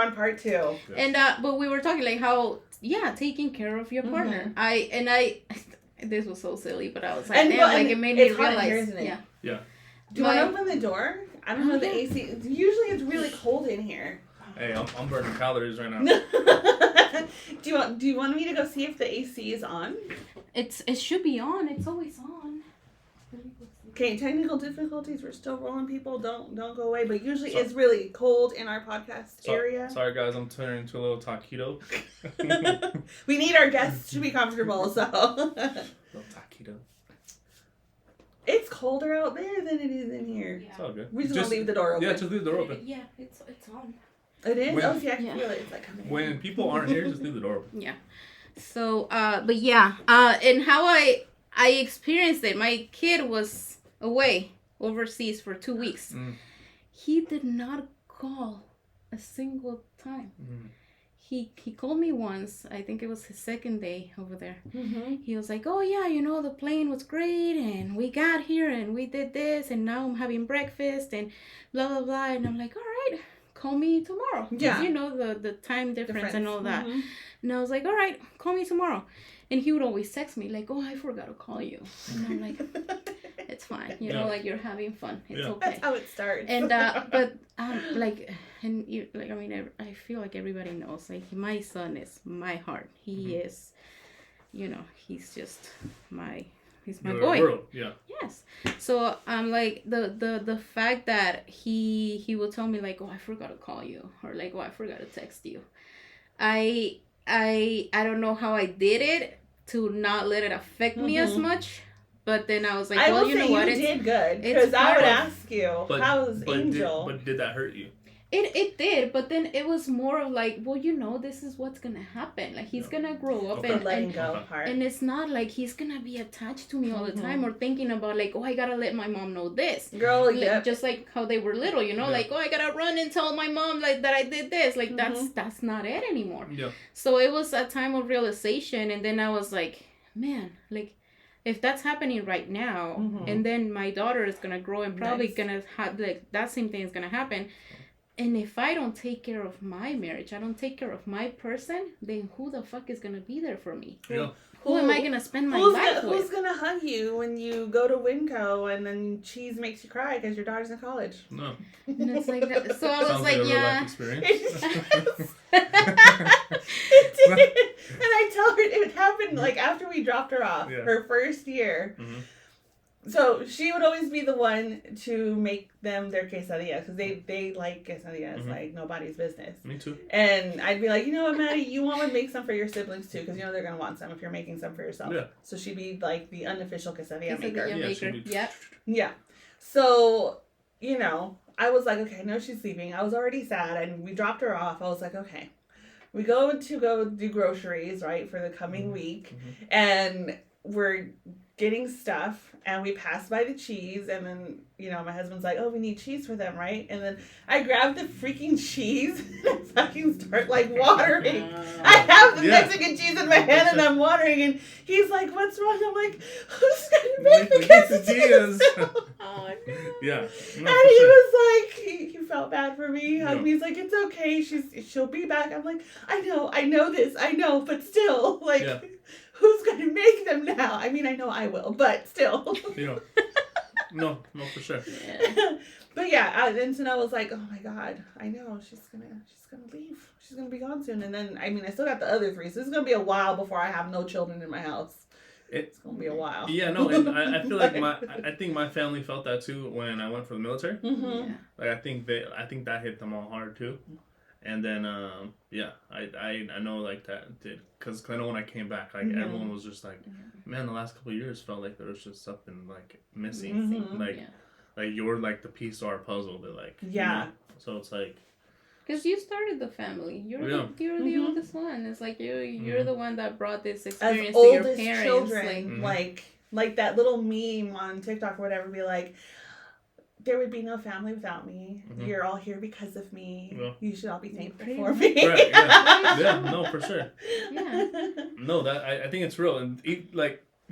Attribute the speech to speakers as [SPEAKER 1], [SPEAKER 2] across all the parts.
[SPEAKER 1] on part 2.
[SPEAKER 2] Yeah.
[SPEAKER 3] And but we were talking like how taking care of your partner. This was so silly, but I was like, it made me realize.
[SPEAKER 1] Here, isn't it?
[SPEAKER 3] Yeah.
[SPEAKER 2] Yeah.
[SPEAKER 1] Do you want to open the door? I don't know the AC. Usually it's really cold in here.
[SPEAKER 2] Hey, I'm burning calories right now.
[SPEAKER 1] Do you want me to go see if the AC is on?
[SPEAKER 3] It should be on. It's always on.
[SPEAKER 1] Okay, technical difficulties. We're still rolling, people. Don't go away. But usually it's really cold in our podcast area.
[SPEAKER 2] Sorry, guys. I'm turning into a little taquito.
[SPEAKER 1] We need our guests to be comfortable, so.
[SPEAKER 2] Little taquito.
[SPEAKER 1] It's colder out there than it is in here.
[SPEAKER 3] Yeah.
[SPEAKER 2] It's all good.
[SPEAKER 1] We just want to leave the door open.
[SPEAKER 2] Yeah, just leave the door open.
[SPEAKER 3] Yeah, it's on.
[SPEAKER 1] It is?
[SPEAKER 2] When,
[SPEAKER 1] I can feel it. It's like coming
[SPEAKER 2] when people aren't here, just leave the door open.
[SPEAKER 3] Yeah. So, but yeah. And how I experienced it, my kid was away overseas for 2 weeks.
[SPEAKER 2] Mm.
[SPEAKER 3] He did not call a single time.
[SPEAKER 2] Mm.
[SPEAKER 3] He called me once. I think it was his second day over there.
[SPEAKER 1] Mm-hmm.
[SPEAKER 3] He was like, oh yeah, the plane was great and we got here and we did this and now I'm having breakfast and blah blah blah. And I'm like, all right, call me tomorrow.
[SPEAKER 1] Yeah.
[SPEAKER 3] The time difference and all that.
[SPEAKER 1] Mm-hmm.
[SPEAKER 3] And I was like, all right, call me tomorrow. And he would always text me like, oh, I forgot to call you. And I'm like, it's fine. Like you're having fun. It's okay.
[SPEAKER 1] That's how it starts.
[SPEAKER 3] And I feel like everybody knows. Like my son is my heart. He is, he's just he's my boy.
[SPEAKER 2] World. Yeah.
[SPEAKER 3] Yes. So I'm like the fact that he will tell me like, oh, I forgot to call you, or like, oh, I forgot to text you. I don't know how I did it to not let it affect me as much. But then I was like, well, you know what?
[SPEAKER 1] You did good. Because I would ask you, how's Angel?
[SPEAKER 2] But did that hurt you?
[SPEAKER 3] It did, but then it was more of like, well, this is what's gonna happen. Like he's gonna grow up and
[SPEAKER 1] letting go part.
[SPEAKER 3] And it's not like he's gonna be attached to me all the time or thinking about like, oh, I gotta let my mom know this.
[SPEAKER 1] Girl, yep.
[SPEAKER 3] Just like how they were little, like, oh, I gotta run and tell my mom like that I did this. Like that's not it anymore.
[SPEAKER 2] Yeah.
[SPEAKER 3] So it was a time of realization, and then I was like, man, like, if that's happening right now, and then my daughter is gonna grow and probably gonna have like that same thing is gonna happen. And if I don't take care of my marriage, I don't take care of my person, then who the fuck is gonna be there for me?
[SPEAKER 2] Yeah.
[SPEAKER 3] Who am I gonna spend my life with?
[SPEAKER 1] Who's gonna hug you when you go to Winco and then cheese makes you cry because your daughter's in college?
[SPEAKER 2] No.
[SPEAKER 3] And it's like that. So I was
[SPEAKER 2] Sounds
[SPEAKER 3] like,
[SPEAKER 2] a real
[SPEAKER 3] yeah.
[SPEAKER 2] life experience.
[SPEAKER 1] It did. And I tell her it happened like after we dropped her off, her first year. Mm-hmm. So she would always be the one to make them their quesadillas because they like quesadillas like nobody's business.
[SPEAKER 2] Me too.
[SPEAKER 1] And I'd be like, you know what, Maddie, you want to make some for your siblings too because they're gonna want some if you're making some for yourself. Yeah. So she'd be like the unofficial quesadilla maker. Yeah. So I was like, okay, I know she's leaving. I was already sad and we dropped her off. I was like, okay, we go do groceries right for the coming week, and we're getting stuff. And we passed by the cheese, and then, my husband's like, oh, we need cheese for them, right? And then I grabbed the freaking cheese, and I fucking start, watering. I have the Mexican cheese in my hand, and I'm watering, and he's like, what's wrong? I'm like, who's going to make the quesadillas?
[SPEAKER 3] Oh, no.
[SPEAKER 2] Yeah.
[SPEAKER 1] No, and he was like, he felt bad for me. He's like, it's okay, she'll be back. I'm like, I know this, but still, who's going to make them now? I mean, I know I will, but still.
[SPEAKER 2] No, for sure.
[SPEAKER 1] Yeah. But yeah, and so I was like, oh my God, I know, she's gonna leave. She's gonna be gone soon. And then, I mean, I still got the other 3, so it's gonna be a while before I have no children in my house. It's gonna be a while.
[SPEAKER 2] Yeah, no, and I feel like I think my family felt that too when I went for the military.
[SPEAKER 1] Mm-hmm.
[SPEAKER 2] Yeah. I think that hit them all hard too. And then, I know that did, because I know when I came back, everyone was just like, man, the last couple of years felt like there was just something missing, you're the piece to our puzzle, but so it's like,
[SPEAKER 3] because you started the family, you're the oldest one. It's like you're the one that brought this experience to your parents.
[SPEAKER 1] Children, like that little meme on TikTok or whatever, be like, there would be no family without me. Mm-hmm. You're all here because of me. Yeah. You should all be thankful for me.
[SPEAKER 2] Right, yeah. Yeah, no, for sure. Yeah. No, that I think it's real. And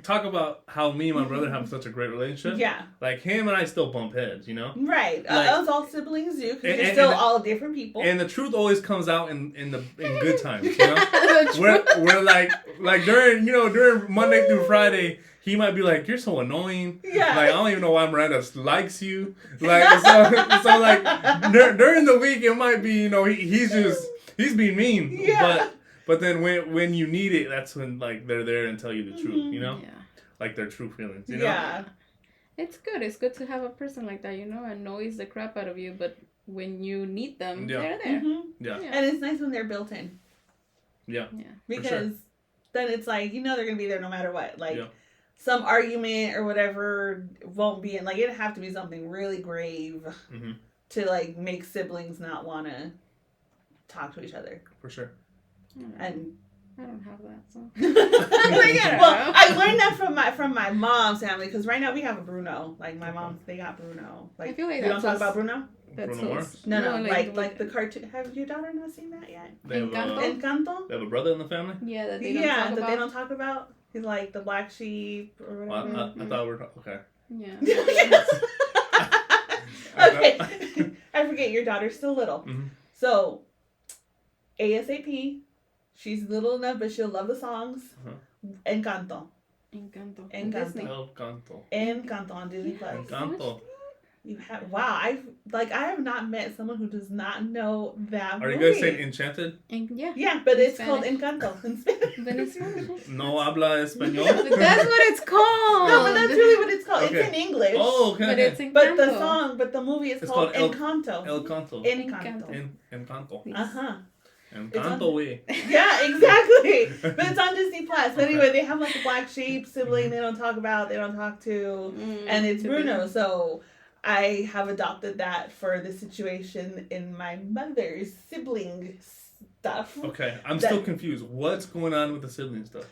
[SPEAKER 2] talk about how me and my brother have such a great relationship.
[SPEAKER 1] Yeah.
[SPEAKER 2] Like, him and I still bump heads, you know?
[SPEAKER 1] Right. Like, us all siblings do, because you're still all different people.
[SPEAKER 2] And the truth always comes out in good times, you know? we're like during Monday through Friday, he might be like, "You're so annoying." Yeah. Like, I don't even know why Miranda likes you. Like, so like, during the week, it might be, he's being mean. Yeah. But then when you need it, that's when, like, they're there and tell you the truth, you know? Yeah. Like, their true feelings, you know? Yeah.
[SPEAKER 3] It's good. It's good to have a person like that, annoys the crap out of you, but when you need them, they're there. Mm-hmm.
[SPEAKER 1] Yeah. And it's nice when they're built in.
[SPEAKER 2] Yeah.
[SPEAKER 1] Because then it's like, they're going to be there no matter what. Like, some argument or whatever won't be in. Like, it'd have to be something really grave to, like, make siblings not want to talk to each other.
[SPEAKER 2] For sure.
[SPEAKER 1] And
[SPEAKER 3] I don't have that, so.
[SPEAKER 1] Well, I learned that from my mom's family, because right now we have a Bruno. Like, my mom, they got Bruno. Like, I feel like we don't talk about Bruno.
[SPEAKER 2] Bruno Mars?
[SPEAKER 1] No, like the cartoon. Have your daughter not seen that yet? Encanto?
[SPEAKER 2] They have a brother in the family?
[SPEAKER 3] Yeah, that
[SPEAKER 1] they don't talk about. He's like the black sheep or whatever.
[SPEAKER 2] Well, I thought we were okay.
[SPEAKER 3] Yeah.
[SPEAKER 1] Okay. I forget, your daughter's still little. Mm-hmm. So, ASAP, she's little enough, but she'll love the songs. Encanto on Disney Plus.
[SPEAKER 2] Encanto.
[SPEAKER 1] I have not met someone who does not know that movie.
[SPEAKER 2] Are you guys saying Enchanted?
[SPEAKER 1] Yeah, but it's called Encanto in Spanish.
[SPEAKER 2] No habla español?
[SPEAKER 3] But that's what it's called.
[SPEAKER 1] No, but that's really what it's called. Okay. It's in English.
[SPEAKER 2] Oh, okay.
[SPEAKER 3] But it's Encanto.
[SPEAKER 1] But the movie is called Encanto.
[SPEAKER 2] Encanto.
[SPEAKER 1] Uh-huh.
[SPEAKER 2] Encanto, way.
[SPEAKER 1] Yeah, exactly. But it's on Disney Plus. But anyway, they have like a black sheep sibling they don't talk to, and it's Bruno. So I have adopted that for the situation in my mother's sibling stuff.
[SPEAKER 2] Okay, I'm still confused. What's going on with the sibling stuff?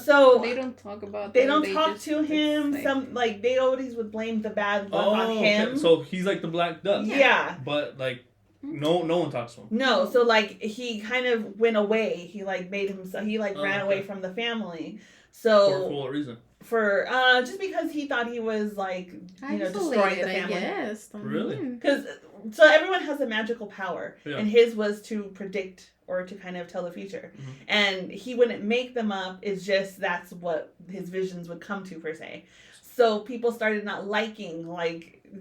[SPEAKER 1] So
[SPEAKER 3] they don't talk about.
[SPEAKER 1] They don't talk to him. They always would blame the bad luck on him.
[SPEAKER 2] Okay. So he's like the black duck.
[SPEAKER 1] Yeah.
[SPEAKER 2] But like. No one talks to him.
[SPEAKER 1] No, so like he kind of went away. He like made himself. He like ran away from the family. So
[SPEAKER 2] for what reason?
[SPEAKER 1] For just because he thought he was like destroying the family.
[SPEAKER 3] Yes,
[SPEAKER 2] really?
[SPEAKER 1] Because so everyone has a magical power, and his was to predict or to kind of tell the future. Mm-hmm. And he wouldn't make them up. It's just that's what his visions would come to per se. So people started not liking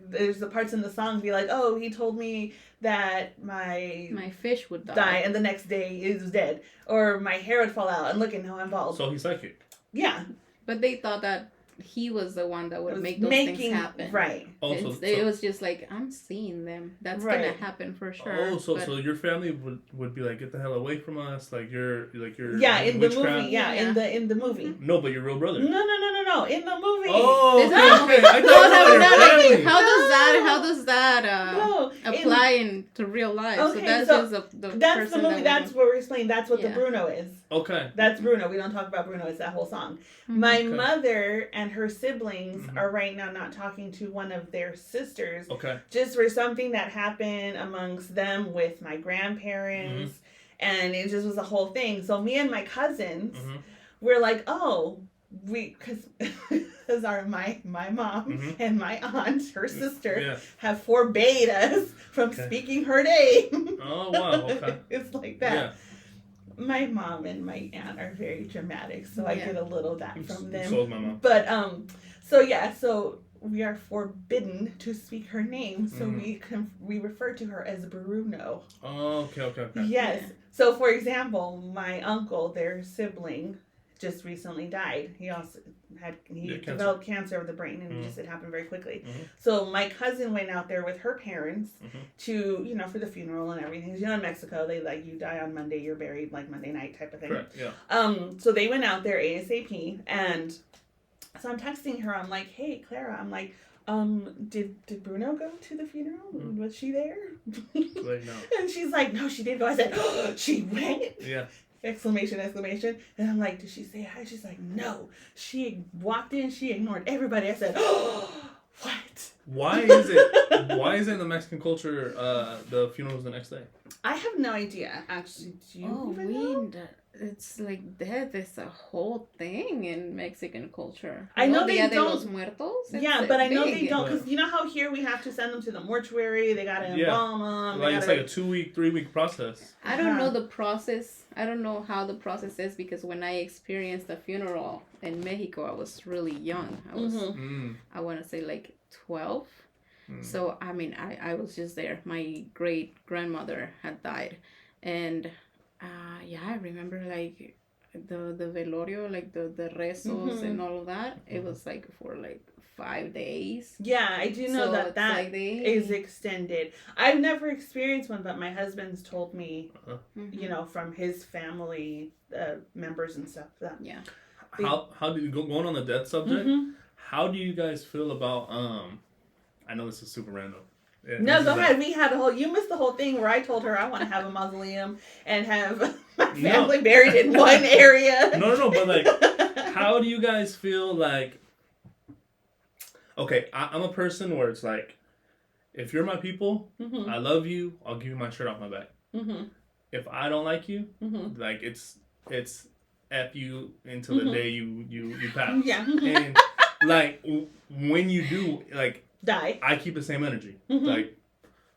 [SPEAKER 1] there's the parts in the song be like, oh, he told me that my
[SPEAKER 3] fish would die
[SPEAKER 1] and the next day it was dead, or my hair would fall out, and look at how I'm bald.
[SPEAKER 2] So he's psychic.
[SPEAKER 1] Yeah,
[SPEAKER 3] but they thought that he was the one that would make those things happen.
[SPEAKER 1] Right.
[SPEAKER 3] It was just like, I'm seeing them. That's gonna happen for sure.
[SPEAKER 2] Oh, so your family would be like, get the hell away from us, like you're
[SPEAKER 1] in the movie. Yeah, in the movie.
[SPEAKER 2] No, but your real brother.
[SPEAKER 1] No. In the movie.
[SPEAKER 2] Oh, okay. I thought
[SPEAKER 3] how does that apply to real life?
[SPEAKER 1] Okay,
[SPEAKER 3] so that's just
[SPEAKER 1] that's the movie. That's what we're explaining. That's what the Bruno is.
[SPEAKER 2] Okay.
[SPEAKER 1] That's Bruno. We don't talk about Bruno. It's that whole song. Mm-hmm. My mother and her siblings are right now not talking to one of their sisters.
[SPEAKER 2] Okay.
[SPEAKER 1] Just for something that happened amongst them with my grandparents. Mm-hmm. And it just was a whole thing. So me and my cousins, we're like, because my mom and my aunt, her sister, have forbade us from speaking her name.
[SPEAKER 2] Oh, wow. Okay.
[SPEAKER 1] It's like that. Yeah. My mom and my aunt are very dramatic, so I get a little of that from them.
[SPEAKER 2] So is my mom.
[SPEAKER 1] But so we are forbidden to speak her name, so we refer to her as Bruno.
[SPEAKER 2] Oh, okay.
[SPEAKER 1] Yes. Yeah. So for example, my uncle, their sibling, just recently died. He also developed cancer of the brain, and it happened very quickly. Mm-hmm. So my cousin went out there with her parents to, for the funeral and everything. In Mexico, they you die on Monday, you're buried Monday night type of thing.
[SPEAKER 2] Correct, yeah.
[SPEAKER 1] So they went out there ASAP, and so I'm texting her. I'm like, hey, Clara. I'm like, did Bruno go to the funeral? Was she there?
[SPEAKER 2] Like, no.
[SPEAKER 1] And she's like, no, she didn't go. I said, oh, she went?
[SPEAKER 2] Yeah.
[SPEAKER 1] Exclamation. And I'm like, did she say hi? She's like, no. She walked in, she ignored everybody. I said, oh, what?
[SPEAKER 2] Why is it in the Mexican culture the funeral is the next day?
[SPEAKER 1] I have no idea, actually. Do you even know?
[SPEAKER 3] It's like death is a whole thing in Mexican culture.
[SPEAKER 1] I know they
[SPEAKER 3] Dia de
[SPEAKER 1] don't.
[SPEAKER 3] Los Muertos,
[SPEAKER 1] Yeah, but I know they don't, because you know how here we have to send them to the mortuary. They gotta embalm them.
[SPEAKER 2] Like it's like a 2-week, 3-week process.
[SPEAKER 3] I don't know the process. I don't know how the process is, because when I experienced a funeral in Mexico, I was really young. I was, I want to say like 12. So I mean, I was just there. My great grandmother had died, and. I remember like the velorio, like the rezos and all of that. It was like for like 5 days.
[SPEAKER 1] Yeah, I do know that like is extended. I've never experienced one, but my husband's told me, you know, from his family members and stuff. That
[SPEAKER 2] how do you going on the death subject? How do you guys feel about I know this is super random. Yeah,
[SPEAKER 1] no, go ahead. We had you missed the whole thing where I told her I want to have a mausoleum and have my family buried in one area.
[SPEAKER 2] No, but like, how do you guys feel like, okay, I'm a person where it's like, if you're my people, I love you, I'll give you my shirt off my back. If I don't like you, like it's F you until the day you pass. Yeah. And like, when you do, like,
[SPEAKER 1] die.
[SPEAKER 2] I keep the same energy. Like,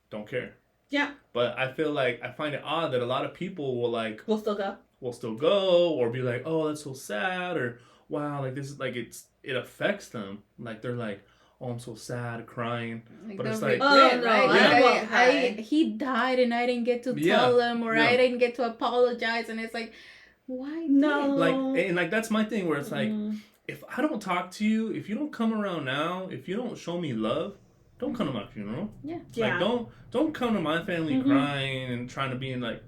[SPEAKER 2] don't care.
[SPEAKER 1] Yeah.
[SPEAKER 2] But I feel like I find it odd that a lot of people will like.
[SPEAKER 1] We'll still go,
[SPEAKER 2] or be like, oh, that's so sad, or wow, like this is like it affects them. Like they're like, oh, I'm so sad, crying. Like, but it's like,
[SPEAKER 3] oh no, right? He died and I didn't get to tell him, or I didn't get to apologize, and it's like, why?
[SPEAKER 1] No.
[SPEAKER 2] Like, and like that's my thing where it's like. If I don't talk to you, if you don't come around now, if you don't show me love, don't come to my funeral.
[SPEAKER 3] Yeah.
[SPEAKER 2] Like don't come to my family crying and trying to be in like,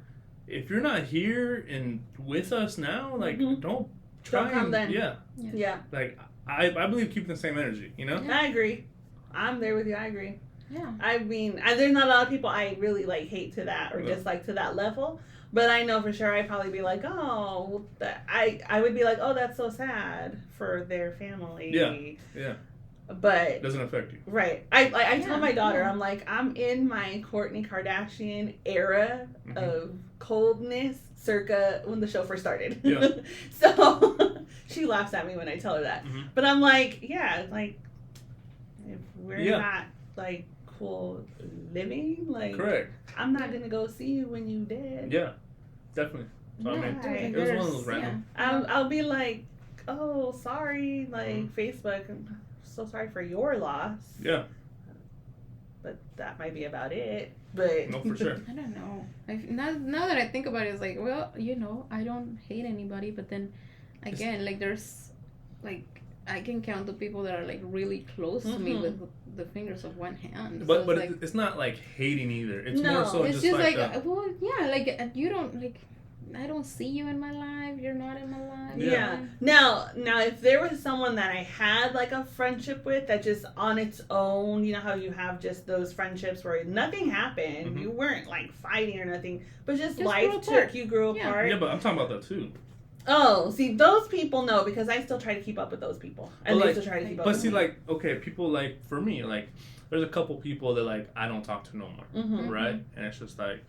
[SPEAKER 2] if you're not here and with us now, like don't try. Don't come then. Yeah. Like I believe keeping the same energy. You know.
[SPEAKER 1] Yeah. I agree. I'm there with you. I agree.
[SPEAKER 3] Yeah.
[SPEAKER 1] I mean, there's not a lot of people I really like hate to that or dislike to that level. But I know for sure I'd probably be like, oh, I would be like, oh, that's so sad for their family.
[SPEAKER 2] Yeah.
[SPEAKER 1] But
[SPEAKER 2] it doesn't affect you.
[SPEAKER 1] Right. I told my daughter, I'm like, I'm in my Kourtney Kardashian era of coldness circa when the show first started.
[SPEAKER 2] Yeah.
[SPEAKER 1] So she laughs at me when I tell her that. But I'm like, yeah, like, if we're not, like, cool living, like,
[SPEAKER 2] correct.
[SPEAKER 1] I'm not gonna go see you when you dead.
[SPEAKER 2] Yeah, definitely. So I mean, it was one of those random.
[SPEAKER 1] I'll be like, oh, sorry, like Facebook, I'm so sorry for your loss.
[SPEAKER 2] Yeah.
[SPEAKER 1] But that might be about it. But
[SPEAKER 2] no, for sure.
[SPEAKER 3] I don't know. Now that I think about it, it's like, well, you know, I don't hate anybody, but then again, like there's like. I can count the people that are like really close to me with the fingers of one hand.
[SPEAKER 2] But
[SPEAKER 3] so it's, like,
[SPEAKER 2] it's not like hating either. It's more so
[SPEAKER 3] it's just like well, yeah, like you don't like. I don't see you in my life. You're not in my life.
[SPEAKER 1] Yeah. Now, if there was someone that I had like a friendship with that just on its own, you know how you have just those friendships where nothing happened, you weren't like fighting or nothing, but just life took you grew apart.
[SPEAKER 2] Yeah, but I'm talking about that too.
[SPEAKER 1] Oh, see, those people know because I still try to keep up with those people. And they still try to keep up with
[SPEAKER 2] me. But see, like, okay, people, like, for me, like, there's a couple people that, like, I don't talk to no more, right? And it's just, like,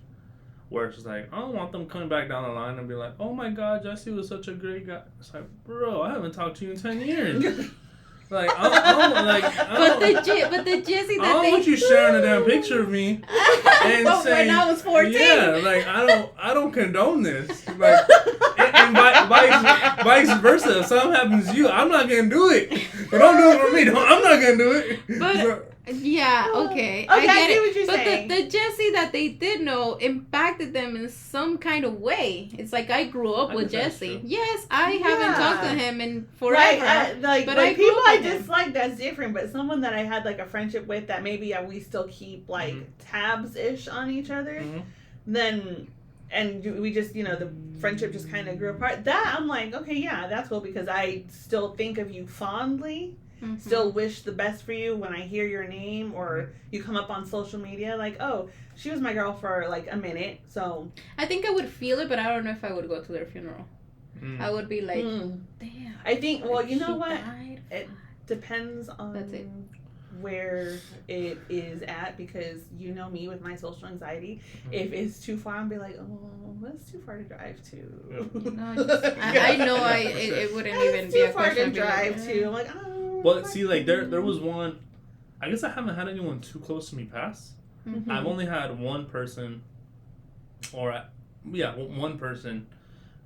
[SPEAKER 2] where it's just, like, I don't want them coming back down the line and be like, oh, my God, Jesse was such a great guy. It's like, bro, I haven't talked to you in 10 years. Like, but
[SPEAKER 3] the Jesse that
[SPEAKER 2] I don't want you sharing a damn picture of me and
[SPEAKER 3] but
[SPEAKER 2] saying,
[SPEAKER 3] when I was 14.
[SPEAKER 2] Yeah, like I don't condone this. Like, and vice versa. If something happens to you, I'm not gonna do it. But don't do it for me. I'm not gonna do it.
[SPEAKER 3] But yeah, okay,
[SPEAKER 1] I
[SPEAKER 3] get
[SPEAKER 1] it.
[SPEAKER 3] What
[SPEAKER 1] you're saying.
[SPEAKER 3] The Jesse that they did know impacted them in some kind of way. It's like I grew up with Jesse. Yes, I haven't talked to him in forever.
[SPEAKER 1] But I people I dislike, that's different. But someone that I had like a friendship with that maybe we still keep like tabs-ish on each other, then and we just, you know, the friendship just kind of grew apart. That I'm like, okay, yeah, that's cool because I still think of you fondly. Still wish the best for you when I hear your name or you come up on social media like, oh, she was my girl for like a minute. So
[SPEAKER 3] I think I would feel it, but I don't know if I would go to their funeral. I would be like, damn.
[SPEAKER 1] I think, well, you know what? It depends on where it is at, because you know me with my social anxiety. If it's too far, I'll be like, oh, that's too far to drive to.
[SPEAKER 3] I know it wouldn't even be a question.
[SPEAKER 1] Too far to drive to. I'm like, oh.
[SPEAKER 2] Well, see, like there was one. I guess I haven't had anyone too close to me pass. Mm-hmm. I've only had one person, one person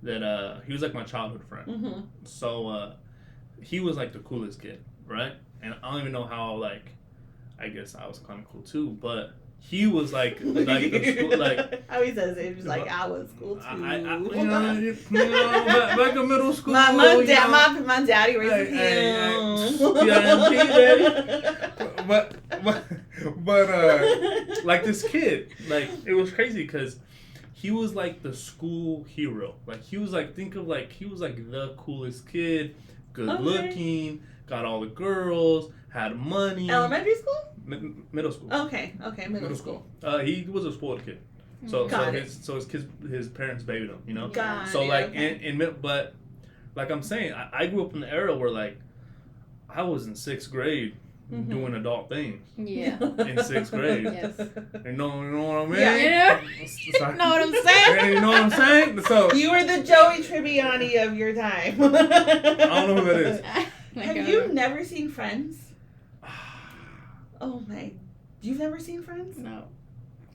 [SPEAKER 2] that he was like my childhood friend. Mm-hmm. So he was like the coolest kid, right? And I don't even know how, like, I guess I was kind of cool too, but he was like the school, like
[SPEAKER 1] how he says it, he's like, I was cool too.
[SPEAKER 2] Back in middle school,
[SPEAKER 1] my daddy raised him.
[SPEAKER 2] But like this kid, like it was crazy because he was like the school hero. Like he was like, think of like he was like the coolest kid, good looking, got all the girls, had money.
[SPEAKER 1] Elementary school?
[SPEAKER 2] Middle school.
[SPEAKER 1] Okay, middle school.
[SPEAKER 2] He was a spoiled kid. So his parents babied him, you know?
[SPEAKER 1] Got
[SPEAKER 2] so
[SPEAKER 1] it,
[SPEAKER 2] like
[SPEAKER 1] okay.
[SPEAKER 2] but like I'm saying, I grew up in the era where like I was in 6th grade doing adult things.
[SPEAKER 3] Yeah.
[SPEAKER 2] In 6th grade.
[SPEAKER 3] Yes.
[SPEAKER 2] You know what I mean?
[SPEAKER 3] Yeah. Know what I'm saying?
[SPEAKER 2] You know what I'm saying? So
[SPEAKER 1] you were the Joey Tribbiani of your time.
[SPEAKER 2] I don't know who that is.
[SPEAKER 1] Have you never seen Friends? Oh my! You've never seen Friends?
[SPEAKER 3] No,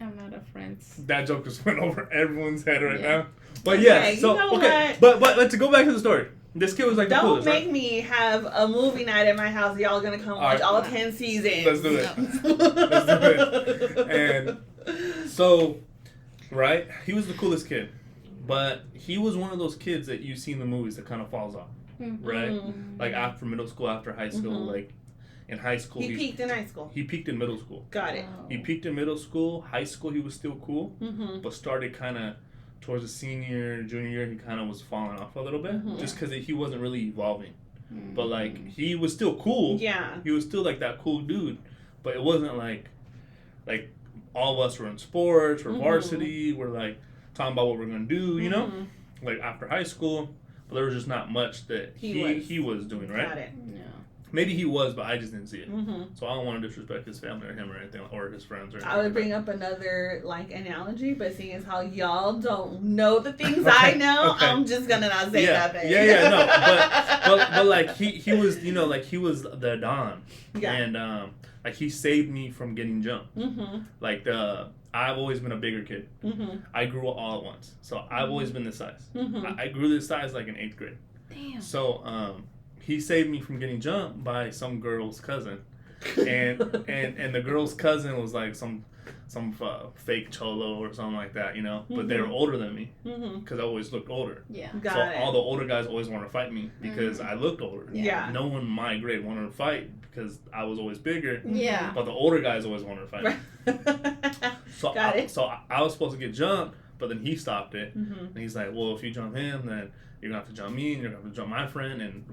[SPEAKER 3] I'm not a Friends.
[SPEAKER 2] That joke just went over everyone's head right now. But
[SPEAKER 1] okay, so you know
[SPEAKER 2] but let's go back to the story. This kid was like the coolest,
[SPEAKER 1] Don't make me have a movie night at my house. Y'all gonna come watch all 10 seasons.
[SPEAKER 2] Let's do it. Let's do it. And so, right, he was the coolest kid, but he was one of those kids that you see in the movies that kind of falls off, right? Like after middle school, after high school, like. In high school,
[SPEAKER 1] he peaked in high school.
[SPEAKER 2] He peaked in middle school.
[SPEAKER 1] Got it.
[SPEAKER 2] Oh. He peaked in middle school. High school, he was still cool, but started kind of towards the senior, junior year, he kind of was falling off a little bit, just because he wasn't really evolving. But like he was still cool.
[SPEAKER 1] Yeah.
[SPEAKER 2] He was still like that cool dude, but it wasn't like all of us were in sports or varsity. We're like talking about what we're gonna do, you know, like after high school. But there was just not much that he was doing, right?
[SPEAKER 1] Got it.
[SPEAKER 3] Yeah.
[SPEAKER 2] Maybe he was, but I just didn't see it. So I don't want to disrespect his family or him or anything, or his friends or anything.
[SPEAKER 1] I would bring up another analogy, but seeing as how y'all don't know the things I know, I'm just gonna not say nothing.
[SPEAKER 2] No, but like he was, you know, like he was the Don, and like he saved me from getting jumped. Like I've always been a bigger kid. I grew up all at once, so I've always been this size. I grew this size like in 8th grade.
[SPEAKER 3] Damn.
[SPEAKER 2] So he saved me from getting jumped by some girl's cousin, and the girl's cousin was like some fake cholo or something like that, you know. But they were older than me because I always looked older.
[SPEAKER 3] Yeah.
[SPEAKER 2] All the older guys always wanted to fight me because I looked older.
[SPEAKER 1] Yeah.
[SPEAKER 2] No one in my grade wanted to fight because I was always bigger.
[SPEAKER 3] Yeah.
[SPEAKER 2] But the older guys always wanted to fight me. So I was supposed to get jumped, but then he stopped it, and he's like, "Well, if you jump him, then you're gonna have to jump me, and you're gonna have to jump my friend, and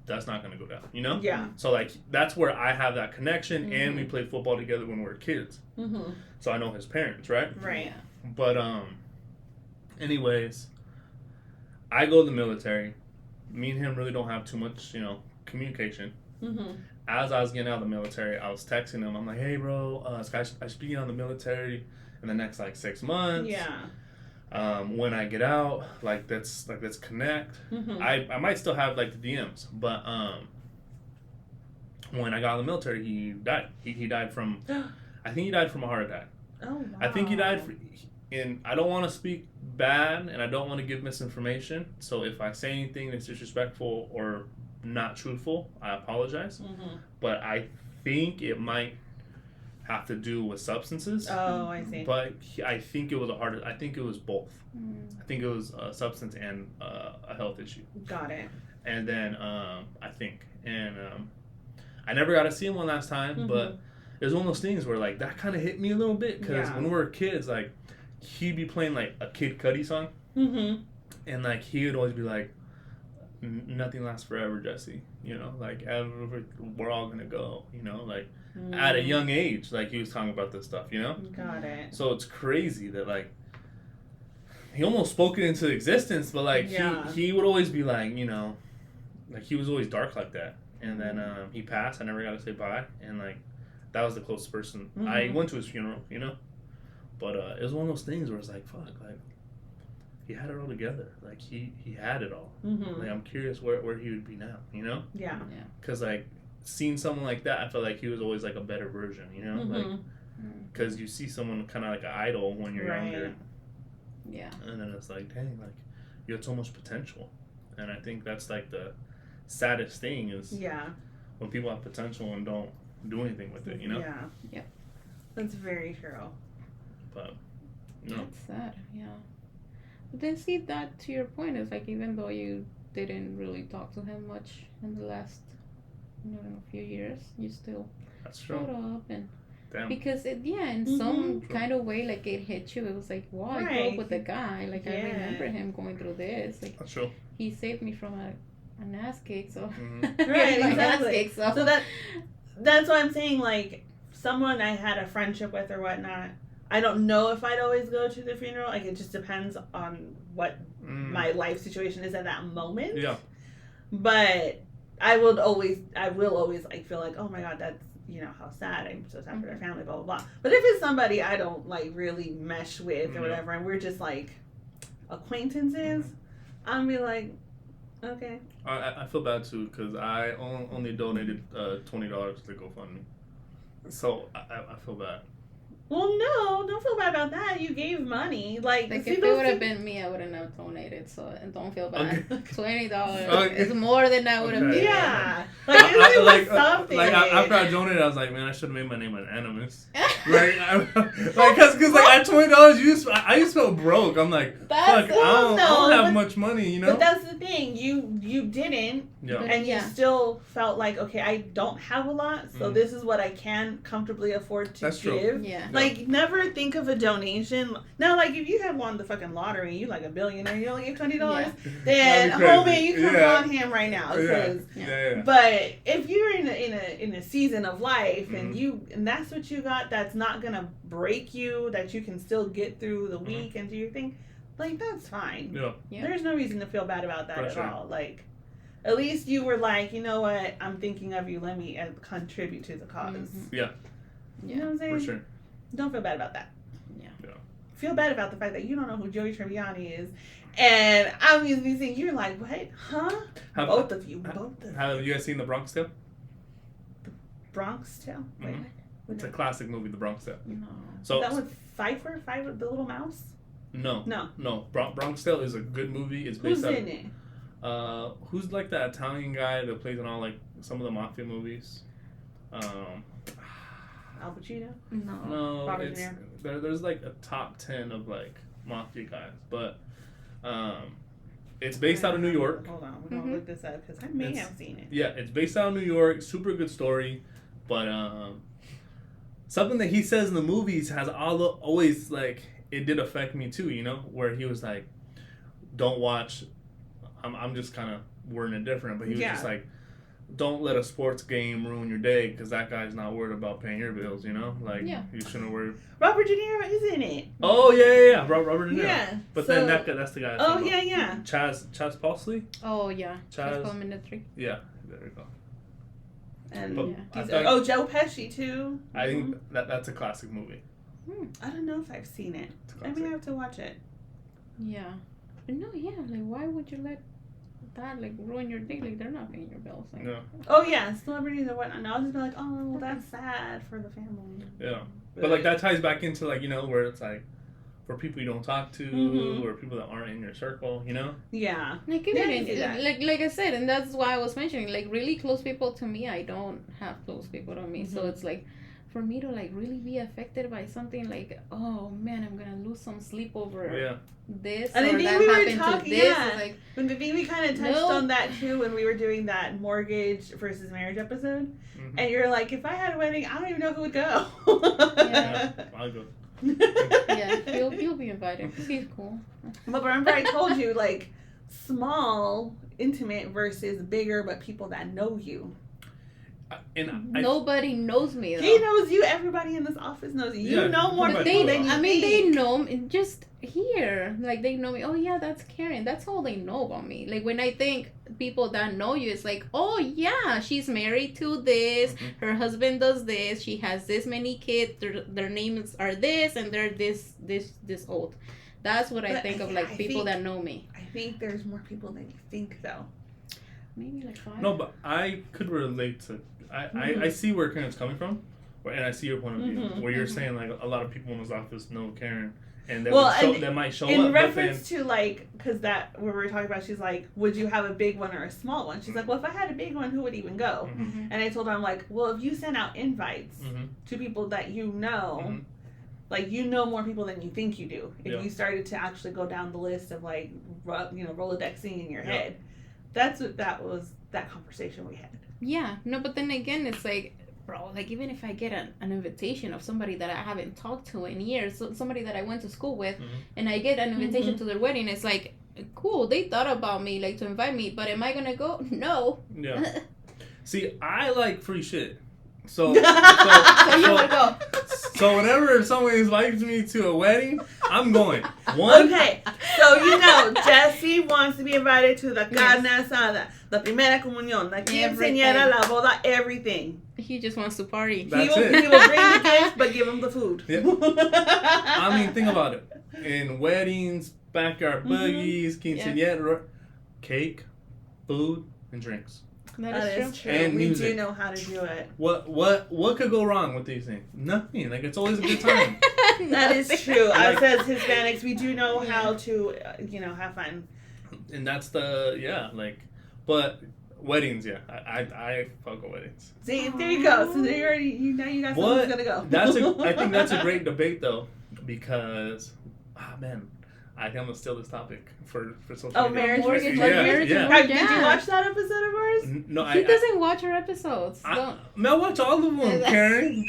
[SPEAKER 2] that's not gonna go down, you know."
[SPEAKER 1] Yeah.
[SPEAKER 2] So like that's where I have that connection, and we played football together when we were kids. So I know his parents, right?
[SPEAKER 1] Right.
[SPEAKER 2] But anyways, I go to the military. Me and him really don't have too much, you know, communication. As I was getting out of the military, I was texting him. I'm like, "Hey, bro, I should be getting out of the military in the next like 6 months.
[SPEAKER 1] Yeah.
[SPEAKER 2] When I get out, let's connect." I might still have like the DMs, but when I got out of the military, he died. He died from, I think he died from a heart attack.
[SPEAKER 1] Oh wow.
[SPEAKER 2] I think he died and I don't want to speak bad and I don't want to give misinformation. So if I say anything that's disrespectful or not truthful, I apologize. But I think it might have to do with substances.
[SPEAKER 1] Oh, I see.
[SPEAKER 2] But I think it was I think it was both. I think it was a substance and a health issue.
[SPEAKER 1] Got it.
[SPEAKER 2] And then I think, and I never got to see him one last time, but it was one of those things where like that kind of hit me a little bit because when we were kids, like he'd be playing like a Kid Cudi song, and like he would always be like, "Nothing lasts forever, Jesse." You know, like we're all gonna go. You know, like. At a young age, like he was talking about this stuff, you know?
[SPEAKER 1] Got it.
[SPEAKER 2] So it's crazy that like he almost spoke it into existence, but like he would always be like, you know, like he was always dark like that. And then he passed. I never got to say bye, and like that was the closest person. Mm-hmm. I went to his funeral, you know, but it was one of those things where it's like, fuck, like he had it all together. Like he had it all. Mm-hmm. Like I'm curious where he would be now, you know?
[SPEAKER 1] Yeah.
[SPEAKER 2] Because like seeing someone like that, I felt like he was always like a better version, you know? Mm-hmm. Like because you see someone kind of like an idol when you're younger.
[SPEAKER 3] Yeah.
[SPEAKER 2] And then it's like, dang, like you had so much potential, and I think that's like the saddest thing is when people have potential and don't do anything with it, you know?
[SPEAKER 1] Yeah.
[SPEAKER 3] Yep.
[SPEAKER 1] That's very true.
[SPEAKER 2] But
[SPEAKER 3] that's sad. Yeah. But then see that to your point is like even though you didn't really talk to him much in the last few years, you still showed up and. Damn. Because in some kind of way, like it hit you. It was like, wow, I grew up with a guy. Like I remember him going through this. Like
[SPEAKER 2] that's true.
[SPEAKER 3] He saved me from an ass kick. So
[SPEAKER 1] right, exactly. So that's why I'm saying like someone I had a friendship with or whatnot. I don't know if I'd always go to the funeral. Like it just depends on what my life situation is at that moment.
[SPEAKER 2] Yeah.
[SPEAKER 1] But I will always like feel like, oh my God, that's. You know, how sad, I'm so sad for their family, blah, blah, blah. But if it's somebody I don't, like, really mesh with or whatever, and we're just, like, acquaintances, I'm be like, okay.
[SPEAKER 2] I feel bad, too, because I only donated $20 to GoFundMe. So, I feel bad.
[SPEAKER 1] Well, no, don't feel bad about that. You gave money. Like
[SPEAKER 3] if it would have been me, I wouldn't have donated. So, and don't feel bad. Okay. $20 is more than I would have given.
[SPEAKER 1] Yeah. Like, something.
[SPEAKER 2] Like, after I donated, I was like, man, I should have made my name anonymous. Right? Because at $20, I just felt broke. I'm like, fuck, I don't have much money, you know?
[SPEAKER 1] But that's the thing. You didn't.
[SPEAKER 2] Yeah.
[SPEAKER 1] And you still felt like, okay, I don't have a lot, so this is what I can comfortably afford to give.
[SPEAKER 2] True.
[SPEAKER 3] Yeah.
[SPEAKER 1] Like, never think of a donation. Now, like, if you had won the fucking lottery, you like a billionaire, you only gave $20, then homie, you can on him right now. But if you're in a season of life and that's what you got, that's not gonna break you, that you can still get through the week and do your thing, like that's fine.
[SPEAKER 2] Yeah.
[SPEAKER 1] There's no reason to feel bad about that at all. Like. At least you were like, you know what? I'm thinking of you. Let me contribute to the cause.
[SPEAKER 2] Mm-hmm. Yeah.
[SPEAKER 1] You know what I'm saying?
[SPEAKER 2] For sure.
[SPEAKER 1] Don't feel bad about that.
[SPEAKER 3] Yeah.
[SPEAKER 1] Feel bad about the fact that you don't know who Joey Tribbiani is. And I'm usually saying, you're like, what? Huh? Both of you.
[SPEAKER 2] Have you guys seen The Bronx Tale?
[SPEAKER 1] The Bronx Tale? Wait,
[SPEAKER 2] what? It's a classic movie, The Bronx Tale.
[SPEAKER 3] No.
[SPEAKER 1] So, is that with Pfeiffer, the little mouse?
[SPEAKER 2] No. Bronx Tale is a good movie. It's based
[SPEAKER 1] Who's in it?
[SPEAKER 2] Who's like that Italian guy that plays in all like some of the mafia movies?
[SPEAKER 1] Al Pacino?
[SPEAKER 2] No. Robert De Niro. There's like a top 10 of like mafia guys, but it's based out of New York.
[SPEAKER 1] Hold on, we're gonna look this up because I may have seen it.
[SPEAKER 2] Yeah, it's based out of New York. Super good story, but something that he says in the movies has always like it did affect me too. You know, where he was like, "Don't watch." I'm just kind of wording it different, but he was just like, don't let a sports game ruin your day because that guy's not worried about paying your bills, you know? Like, you shouldn't worry.
[SPEAKER 1] Robert De Niro is in it.
[SPEAKER 2] Oh, yeah. Robert De Niro.
[SPEAKER 1] Yeah.
[SPEAKER 2] But then that's the guy.
[SPEAKER 1] Oh, yeah.
[SPEAKER 2] Chaz Palsley?
[SPEAKER 3] Oh, yeah. Chaz Palminteri.
[SPEAKER 2] Yeah, there we go.
[SPEAKER 1] And Joe Pesci, too.
[SPEAKER 2] I think that's a classic movie.
[SPEAKER 1] I don't know if I've seen it. I may have to watch it.
[SPEAKER 3] Yeah. But no, like, why would you let that like ruin your day? Like, they're not paying your bills. Like,
[SPEAKER 2] no.
[SPEAKER 1] Oh yeah, celebrities or whatnot. And I'll just be like, oh, well, that's sad for the family.
[SPEAKER 2] Yeah, but like that ties back into like where it's like for people you don't talk to or people that aren't in your circle, you know.
[SPEAKER 1] Yeah.
[SPEAKER 3] Like like I said, and that's why I was mentioning like really close people to me. I don't have close people to me, so it's like. For me to like really be affected by something like, oh man, I'm gonna lose some sleep over this,
[SPEAKER 1] and
[SPEAKER 3] or that happened to this. Like,
[SPEAKER 1] when I think we kind of touched on that too when we were doing that mortgage versus marriage episode, and you're like, if I had a wedding, I don't even know who would go.
[SPEAKER 2] I'll go.
[SPEAKER 3] You'll be invited. He's cool.
[SPEAKER 1] But remember, I told you like small, intimate versus bigger, but people that know you.
[SPEAKER 3] Nobody knows me, though.
[SPEAKER 1] He knows you. Everybody in this office knows you. You know more people than you think.
[SPEAKER 3] They know me just here. Like, they know me. Oh, yeah, that's Karen. That's all they know about me. Like, when I think people that know you, it's like, oh, yeah, she's married to this. Mm-hmm. Her husband does this. She has this many kids. Their names are this, and they're this old. That's what I think of, like, people that know me.
[SPEAKER 1] I think there's more people than you think, though.
[SPEAKER 3] Maybe like 5.
[SPEAKER 2] No, but I could relate to... I see where Karen's coming from, and I see your point of view, where you're saying, like, a lot of people in this office know Karen, and they might show up.
[SPEAKER 1] In reference to, like, because that, where we were talking about, she's like, would you have a big one or a small one? She's like, well, if I had a big one, who would even go? Mm-hmm. And I told her, I'm like, well, if you send out invites to people that you know, like, you know more people than you think you do. If you started to actually go down the list of, like, Rolodexing in your head, that's what that conversation we had.
[SPEAKER 3] Yeah, no, but then again, it's like, bro, like, even if I get an invitation of somebody that I haven't talked to in years, somebody that I went to school with, and I get an invitation to their wedding, it's like, cool, they thought about me, like, to invite me, but am I gonna go? No.
[SPEAKER 2] Yeah. See, I like free shit. So
[SPEAKER 3] you wanna go.
[SPEAKER 2] So whenever somebody invites me to a wedding, I'm going.
[SPEAKER 1] Okay, so Jesse wants to be invited to the carne asada, the primera comunión, the quinceañera, la boda, everything.
[SPEAKER 3] He just wants to party.
[SPEAKER 1] He will bring the gifts, but give him the food.
[SPEAKER 2] Yep. I mean, think about it. In weddings, backyard boogies, quinceañera, cake, food, and drinks.
[SPEAKER 1] That is true.
[SPEAKER 2] And
[SPEAKER 1] we
[SPEAKER 2] music.
[SPEAKER 1] do know how to do it.
[SPEAKER 2] What could go wrong with these things? Nothing. Like, it's always a good time.
[SPEAKER 1] That is true. Us as Hispanics, we do know how to, have fun.
[SPEAKER 2] And that's but weddings, I fuck with weddings.
[SPEAKER 1] See, there you go. So you got someone's gonna go.
[SPEAKER 2] I think that's a great debate though, because, man, I think I'm gonna steal this topic for social media.
[SPEAKER 1] Marriage.
[SPEAKER 3] Marriage.
[SPEAKER 1] Did you watch that episode of ours?
[SPEAKER 2] No,
[SPEAKER 3] he doesn't watch our episodes.
[SPEAKER 2] I watch all of them, Karen.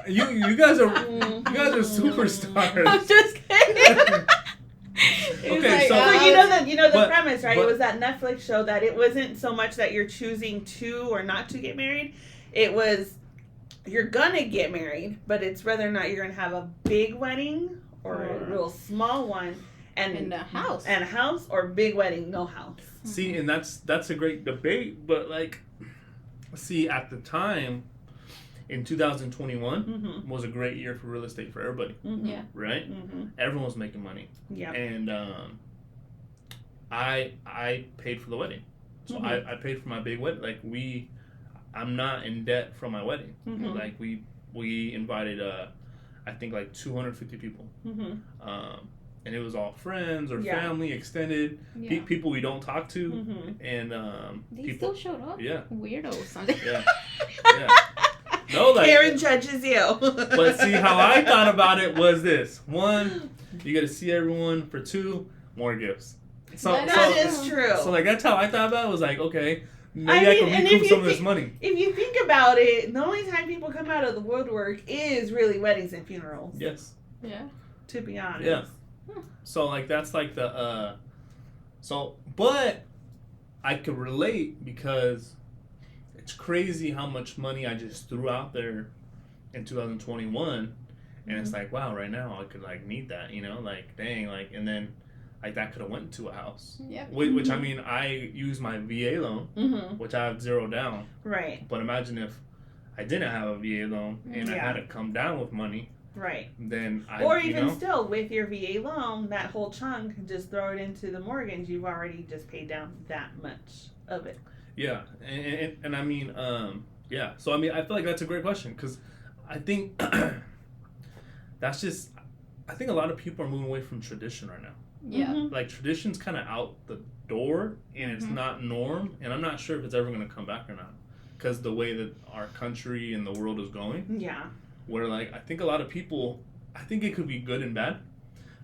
[SPEAKER 2] You guys are superstars.
[SPEAKER 3] I'm just kidding.
[SPEAKER 2] Okay,
[SPEAKER 1] so you know the premise, right? It was that Netflix show that it wasn't so much that you're choosing to or not to get married. It was you're gonna get married, but it's whether or not you're gonna have a big wedding or a real small one, and
[SPEAKER 3] a
[SPEAKER 1] house or big wedding, no house.
[SPEAKER 2] See, and that's a great debate, but like, see, at the time, in 2021 was a great year for real estate for everybody.
[SPEAKER 3] Yeah.
[SPEAKER 2] Right? Everyone was making money.
[SPEAKER 1] Yeah.
[SPEAKER 2] And I paid for the wedding. So I paid for my big wedding. Like, I'm not in debt from my wedding. Like, we invited I think like 250 people. And it was all friends or family, extended, people we don't talk to. And
[SPEAKER 3] people still showed up.
[SPEAKER 2] Yeah.
[SPEAKER 3] Weirdos.
[SPEAKER 2] Yeah. No, like,
[SPEAKER 1] Karen judges you.
[SPEAKER 2] But see, how I thought about it was this: 1, you get to see everyone; for 2, more gifts.
[SPEAKER 1] That is true.
[SPEAKER 2] So like, that's how I thought about it. Was like, okay, maybe I can recoup some of this money.
[SPEAKER 1] If you think about it, the only time people come out of the woodwork is really weddings and funerals.
[SPEAKER 2] Yes.
[SPEAKER 3] Yeah.
[SPEAKER 1] To be honest.
[SPEAKER 2] Yeah. So like, that's like the but I could relate because it's crazy how much money I just threw out there in 2021, and it's like, wow, right now I could like need that, like, dang, like, and then like that could have went to a house.
[SPEAKER 3] Yeah.
[SPEAKER 2] Which I mean, I use my VA loan, which I have 0 down.
[SPEAKER 1] Right.
[SPEAKER 2] But imagine if I didn't have a VA loan and I had to come down with money.
[SPEAKER 1] Right.
[SPEAKER 2] Then
[SPEAKER 1] still, with your VA loan, that whole chunk, just throw it into the mortgage. You've already just paid down that much of it.
[SPEAKER 2] Yeah, and I mean, yeah. So I mean, I feel like that's a great question because I think that's just. I think a lot of people are moving away from tradition right now.
[SPEAKER 3] Yeah.
[SPEAKER 2] Like, tradition's kind of out the door, and it's not norm, and I'm not sure if it's ever going to come back or not, because the way that our country and the world is going.
[SPEAKER 1] Yeah.
[SPEAKER 2] Where, like, I think a lot of people, I think it could be good and bad,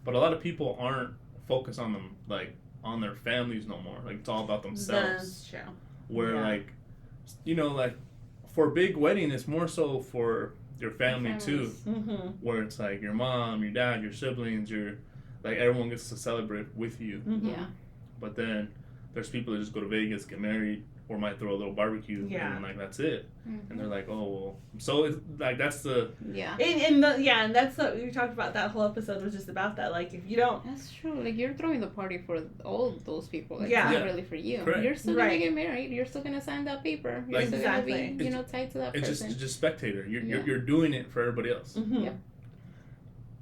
[SPEAKER 2] but a lot of people aren't focused on them, like, on their families no more. Like, it's all about themselves.
[SPEAKER 1] That's true.
[SPEAKER 2] Where, like, like, for a big wedding, it's more so for your family too. Where it's like your mom, your dad, your siblings, like, everyone gets to celebrate with you.
[SPEAKER 3] Yeah.
[SPEAKER 2] But then there's people that just go to Vegas, get married, or might throw a little barbecue, and like that's it. And they're like, oh well, so it's like that's the
[SPEAKER 1] and that's what we talked about. That whole episode was just about that. Like if you don't,
[SPEAKER 3] that's true. Like you're throwing the party for all those people. Like,
[SPEAKER 1] it's
[SPEAKER 3] not really for you.
[SPEAKER 2] Correct.
[SPEAKER 3] You're still gonna get married. You're still gonna sign that paper. You're still gonna be tied to that person.
[SPEAKER 2] It's just spectator. You're doing it for everybody else.
[SPEAKER 3] Yep.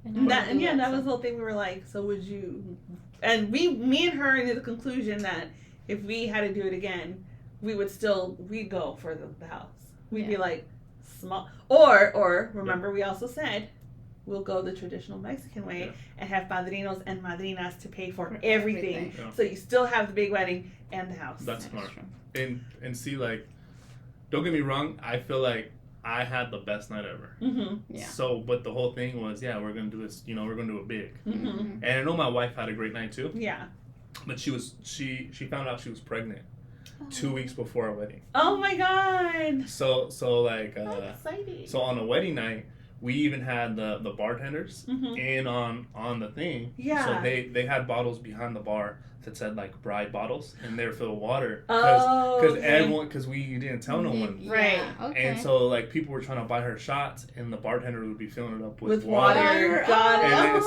[SPEAKER 1] That was the whole thing. We were like, so would you? And me and her into the conclusion that if we had to do it again, we'd go for the house. We'd be like small, or remember we also said we'll go the traditional Mexican way and have padrinos and madrinas to pay for everything. Yeah. So you still have the big wedding and the house.
[SPEAKER 2] That's smart. And see, like, don't get me wrong, I feel like I had the best night ever.
[SPEAKER 3] Yeah.
[SPEAKER 2] So, but the whole thing was, we're gonna do this. We're gonna do it big. And I know my wife had a great night too.
[SPEAKER 1] Yeah.
[SPEAKER 2] But she found out she was pregnant 2 weeks before our wedding.
[SPEAKER 1] Oh my god.
[SPEAKER 2] So like
[SPEAKER 1] that's exciting.
[SPEAKER 2] So on the wedding night, we even had the bartenders in on the thing.
[SPEAKER 1] Yeah.
[SPEAKER 2] So they had bottles behind the bar that said like bride bottles, and they were filled with water. Because we didn't tell no one.
[SPEAKER 1] Right.
[SPEAKER 3] Okay.
[SPEAKER 2] And so like people were trying to buy her shots, and the bartender would be filling it up with
[SPEAKER 1] water. Got it.
[SPEAKER 2] And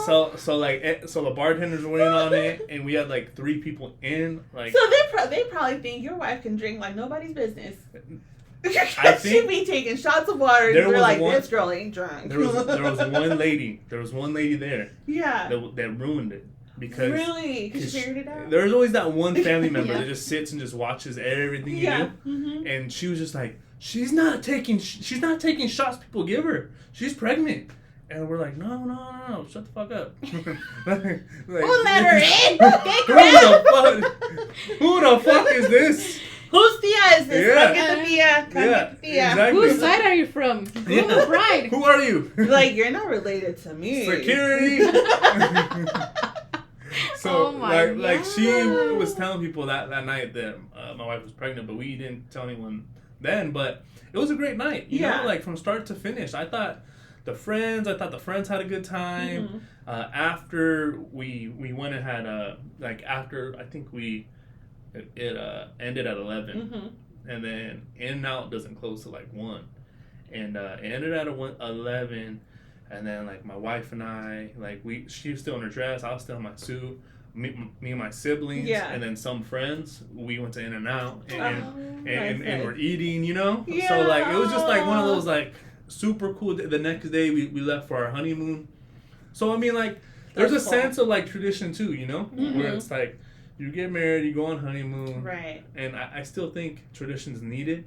[SPEAKER 2] so the bartenders were in on it, and we had like 3 people in. Like,
[SPEAKER 1] so they probably think your wife can drink like nobody's business.
[SPEAKER 2] I think
[SPEAKER 1] she'd be taking shots of water. And we're like, this girl ain't drunk.
[SPEAKER 2] There was one lady. There was one lady there.
[SPEAKER 1] Yeah.
[SPEAKER 2] That ruined it. Because
[SPEAKER 1] she figured it out.
[SPEAKER 2] There's always that one family member that just sits and just watches everything you do, and she was just like, she's not taking shots people give her. She's pregnant, and we're like, no, shut the fuck up.
[SPEAKER 1] We'll let her in.
[SPEAKER 2] Who the fuck is this?
[SPEAKER 1] Whose tia is this? Come get the tia. Get the tia.
[SPEAKER 2] Exactly.
[SPEAKER 3] Whose side are you from? Who's the bride?
[SPEAKER 2] Who are you?
[SPEAKER 1] Like, you're not related to me.
[SPEAKER 2] Security. So, like she was telling people that night that my wife was pregnant, but we didn't tell anyone then. But it was a great night, you know, like from start to finish. I thought the friends had a good time. After we went and had after I think it ended at 11, and then In-N-Out doesn't close till like 1, and it ended at 11. And then, like, my wife and I, like, she was still in her dress, I was still in my suit. Me and my siblings, and then some friends, we went to In-N-Out, and we're eating, you know?
[SPEAKER 1] Yeah.
[SPEAKER 2] So, like, it was just, like, one of those, like, super cool. The next day, we left for our honeymoon. So, I mean, like, there's a sense of, like, tradition, too, you know? Where it's, like, you get married, you go on honeymoon.
[SPEAKER 1] Right.
[SPEAKER 2] And I still think tradition's needed.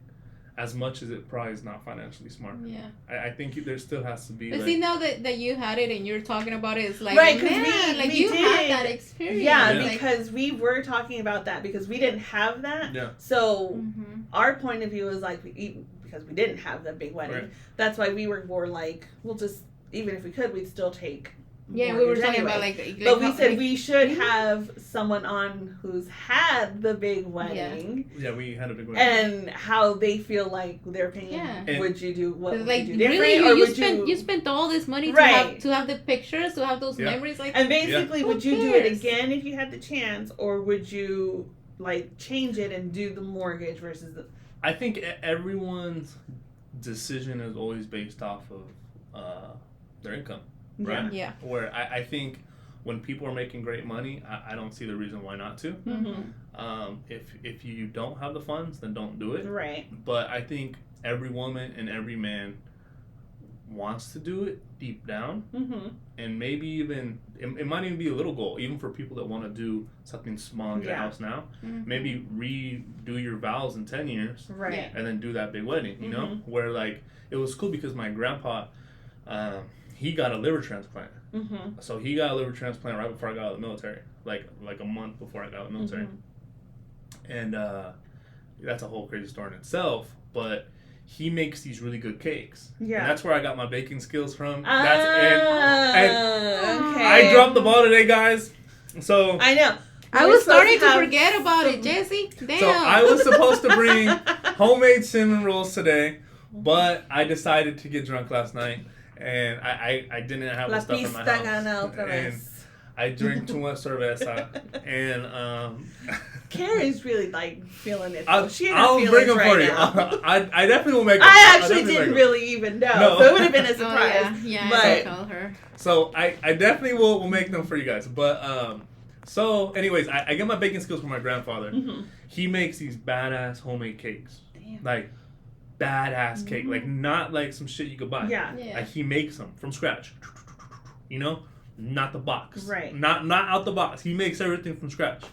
[SPEAKER 2] As much as it probably is not financially smart.
[SPEAKER 3] Yeah.
[SPEAKER 2] I think there still has to be.
[SPEAKER 3] But see, now that you had it and you're talking about it, it's like,
[SPEAKER 1] right,
[SPEAKER 3] man, you had that experience.
[SPEAKER 1] Yeah, because we were talking about that because we didn't have that.
[SPEAKER 2] Yeah.
[SPEAKER 1] So our point of view is like, because we didn't have the big wedding. Right. That's why we were more like, we'll just, even if we could, we'd still take.
[SPEAKER 3] Yeah, we were talking about
[SPEAKER 1] but we said we should have someone on who's had the big wedding.
[SPEAKER 2] Yeah, we had a big wedding.
[SPEAKER 1] And how they feel like their opinion. Yeah. Would you do what?
[SPEAKER 3] Like,
[SPEAKER 1] would you do
[SPEAKER 3] really,
[SPEAKER 1] different?
[SPEAKER 3] you spent all this money to have the pictures, to have those memories. Like,
[SPEAKER 1] and basically, would you do it again if you had the chance, or would you like change it and do the mortgage versus the?
[SPEAKER 2] I think everyone's decision is always based off of their income. Right?
[SPEAKER 3] Yeah.
[SPEAKER 2] Where I think when people are making great money, I don't see the reason why not to. If you don't have the funds, then don't do it.
[SPEAKER 1] Right.
[SPEAKER 2] But I think every woman and every man wants to do it deep down. And maybe even, it might even be a little goal, even for people that want to do something small and get a house now. Maybe redo your vows in 10 years.
[SPEAKER 1] Right.
[SPEAKER 2] And then do that big wedding, you know? Where, like, it was cool because my grandpa... he got a liver transplant. So he got a liver transplant right before I got out of the military, like a month before I got out of the military. And that's a whole crazy story in itself, but he makes these really good cakes. Yeah. And that's where I got my baking skills from. Okay. I dropped the ball today, guys. So
[SPEAKER 1] I know.
[SPEAKER 3] I was starting to forget about it, Jesse. Damn.
[SPEAKER 2] So I was supposed to bring homemade cinnamon rolls today, but I decided to get drunk last night. And I didn't have the stuff in my house. And I drink too much cerveza, and
[SPEAKER 1] Karen's really like feeling it.
[SPEAKER 2] I'll bring them for you. I definitely will make them.
[SPEAKER 1] I actually didn't really even know, so it would have been a surprise.
[SPEAKER 3] Oh, yeah,
[SPEAKER 1] but
[SPEAKER 3] I told her.
[SPEAKER 2] So I definitely will make them for you guys. But so anyways, I get my baking skills from my grandfather. Mm-hmm. He makes these badass homemade cakes. Damn. Like badass cake, like not like some shit you could buy.
[SPEAKER 1] Yeah.
[SPEAKER 2] Like he makes them from scratch. You know, not the box.
[SPEAKER 1] Right.
[SPEAKER 2] Not out the box. He makes everything from scratch.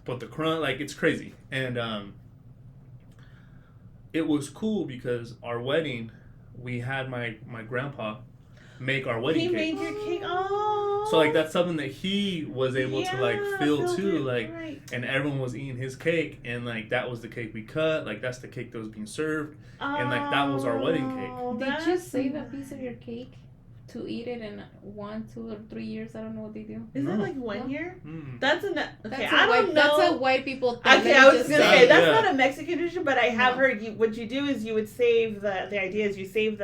[SPEAKER 2] But the crunch, like it's crazy. And it was cool because our wedding, we had my grandpa make our wedding cake.
[SPEAKER 1] He made your cake. Oh.
[SPEAKER 2] So like that's something that he was able to like feel too, like,
[SPEAKER 1] right.
[SPEAKER 2] And everyone was eating his cake, and like that was the cake we cut, like that's the cake that was being served, and like that was our wedding cake.
[SPEAKER 3] Did you save a piece of your cake to eat it in 1, 2, or 3 years? I don't know what they do.
[SPEAKER 1] Is it like 1 year?
[SPEAKER 2] Mm.
[SPEAKER 1] That's I don't know.
[SPEAKER 3] That's a white people thing.
[SPEAKER 1] Okay, I was gonna say that's not a Mexican tradition, but I have heard what you do is you would save the idea is you save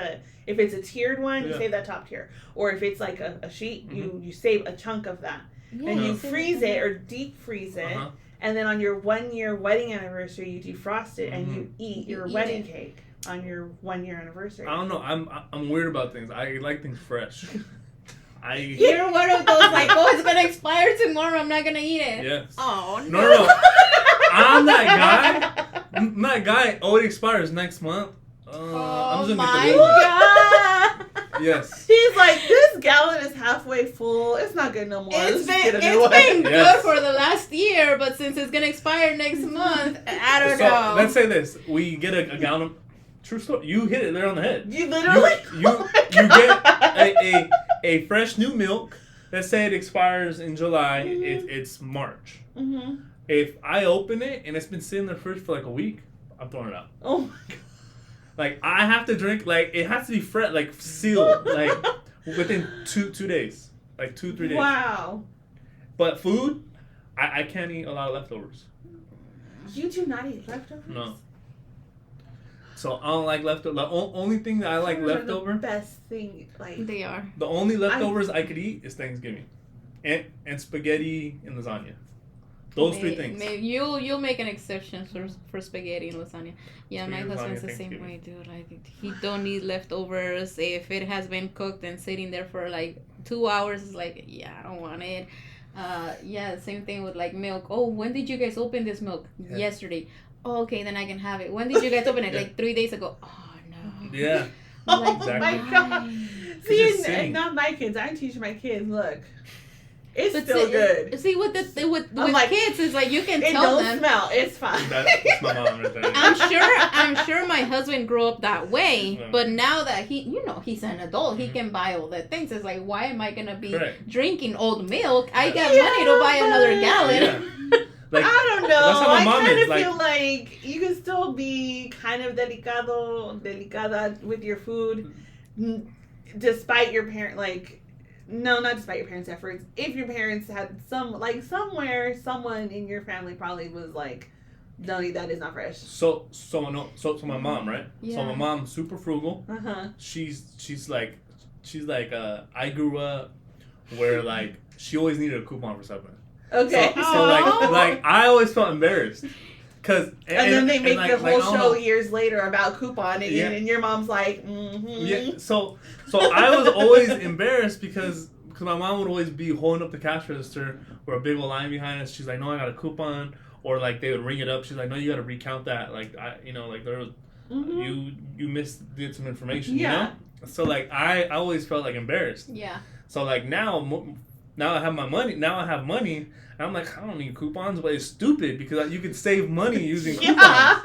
[SPEAKER 1] if it's a tiered one, you save that top tier, or if it's like a sheet, you save a chunk of that, and you freeze it or deep freeze it, and then on your 1 year wedding anniversary you defrost it and you eat your wedding cake on your 1 year anniversary.
[SPEAKER 2] I don't know. I'm weird about things. I like things fresh.
[SPEAKER 3] You're one of those like, oh, it's gonna expire tomorrow. I'm not gonna eat it.
[SPEAKER 2] Yes.
[SPEAKER 3] Oh no.
[SPEAKER 2] No. I'm that guy. I'm that guy. Oh, it expires next month. I'm just gonna get the new
[SPEAKER 1] God.
[SPEAKER 2] Yes.
[SPEAKER 1] He's like, this gallon is halfway full. It's not good no more.
[SPEAKER 3] It's been good for the last year, but since it's gonna expire next month, I don't know.
[SPEAKER 2] Let's say this: we get a gallon. True story. You hit it there on the head.
[SPEAKER 1] You literally.
[SPEAKER 2] You get a fresh new milk. Let's say it expires in July. Mm-hmm. It's March.
[SPEAKER 1] Mm-hmm.
[SPEAKER 2] If I open it and it's been sitting in the fridge for like a week, I'm throwing it out.
[SPEAKER 1] Oh my God.
[SPEAKER 2] Like I have to drink. Like it has to be fresh, like sealed, like within 2 days, like 2-3 days.
[SPEAKER 1] Wow.
[SPEAKER 2] But food, I can't eat a lot of leftovers.
[SPEAKER 1] You do not eat leftovers?
[SPEAKER 2] No. So I don't like leftovers. The only thing that I like leftover.
[SPEAKER 1] The best thing, like
[SPEAKER 3] they are.
[SPEAKER 2] The only leftovers I could eat is Thanksgiving, and spaghetti and lasagna. Those 3 things.
[SPEAKER 3] Maybe you'll make an exception for spaghetti and lasagna. Yeah, my husband's the same way, dude. Like he don't need leftovers. If it has been cooked and sitting there for like 2 hours, it's like, yeah, I don't want it. Yeah, same thing with like milk. Oh, when did you guys open this milk? Yeah. Yesterday. Oh, okay, then I can have it. When did you guys open it? Like 3 days ago. Oh no.
[SPEAKER 2] Yeah.
[SPEAKER 1] Like, oh my God. See, not my kids. I teach my kids. Look. It's still good.
[SPEAKER 3] See, with kids, it's like you can tell them.
[SPEAKER 1] It don't smell. It's fine.
[SPEAKER 2] That's my mom right there.
[SPEAKER 3] I'm sure my husband grew up that way, but now that he's an adult, he can buy all the things. It's like, why am I gonna be drinking old milk? I got money to buy another gallon.
[SPEAKER 2] Yeah. Like,
[SPEAKER 1] I don't know. I kind of
[SPEAKER 2] like,
[SPEAKER 1] feel like you can still be kind of delicada with your food, despite your parent No, not despite your parents' efforts. If your parents had someone in your family probably was like, no, that is not fresh.
[SPEAKER 2] So my mom, right? Yeah. So my mom's super frugal. She's like, I grew up where like she always needed a coupon for something.
[SPEAKER 1] Okay.
[SPEAKER 2] So like I always felt embarrassed. And
[SPEAKER 1] then they make the whole show years later about couponing, and your mom's like,
[SPEAKER 2] Yeah. So I was always embarrassed because my mom would always be holding up the cash register with a big old line behind us. She's like, no, I got a coupon. Or like they would ring it up. She's like, no, you got to recount that. Like there was you did some information.
[SPEAKER 1] Yeah.
[SPEAKER 2] You know. So like I always felt like embarrassed.
[SPEAKER 3] Yeah. So
[SPEAKER 2] like now I have my money. Now I have money. And I'm like, I don't need coupons, but it's stupid because you can save money using coupons.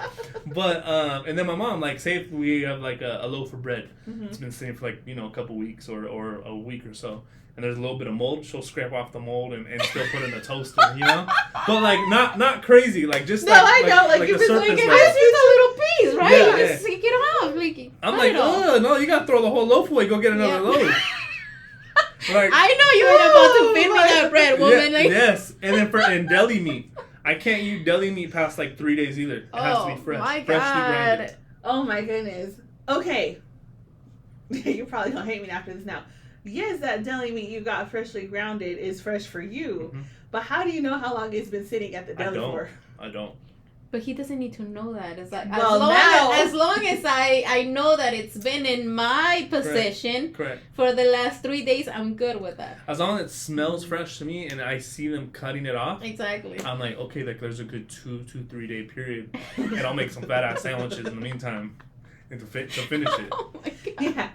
[SPEAKER 2] But and then my mom, like, say if we have like a loaf of bread, it's been sitting for like a couple weeks or a week or so, and there's a little bit of mold, she'll scrape off the mold and still put it in a toaster, But like not crazy, like just
[SPEAKER 1] no, I know, like
[SPEAKER 2] the surface.
[SPEAKER 3] It's a little piece, right?
[SPEAKER 2] Yeah,
[SPEAKER 3] just get it off, like.
[SPEAKER 2] I'm like, oh no, you gotta throw the whole loaf away. Go get another loaf. Like,
[SPEAKER 3] I know you ain't about to feed me that bread, woman.
[SPEAKER 2] Yeah, yes, and then and deli meat. I can't eat deli meat past like 3 days either. It has to be fresh,
[SPEAKER 3] my
[SPEAKER 2] freshly
[SPEAKER 3] God.
[SPEAKER 2] grounded.
[SPEAKER 1] Oh my goodness. Okay. You're probably gonna hate me after this now. yes, that deli meat you got freshly grounded is fresh for you, but how do you know how long it's been sitting at the deli for?
[SPEAKER 2] I don't.
[SPEAKER 3] But he doesn't need to know that. It's like as long as I know that it's been in my possession for the last 3 days, I'm good with that.
[SPEAKER 2] As long as it smells fresh to me and I see them cutting it off,
[SPEAKER 3] exactly.
[SPEAKER 2] I'm like, okay, like there's a good 3 day period, and I'll make some fat ass sandwiches in the meantime, and to finish it.
[SPEAKER 3] Oh my God.
[SPEAKER 1] Yeah.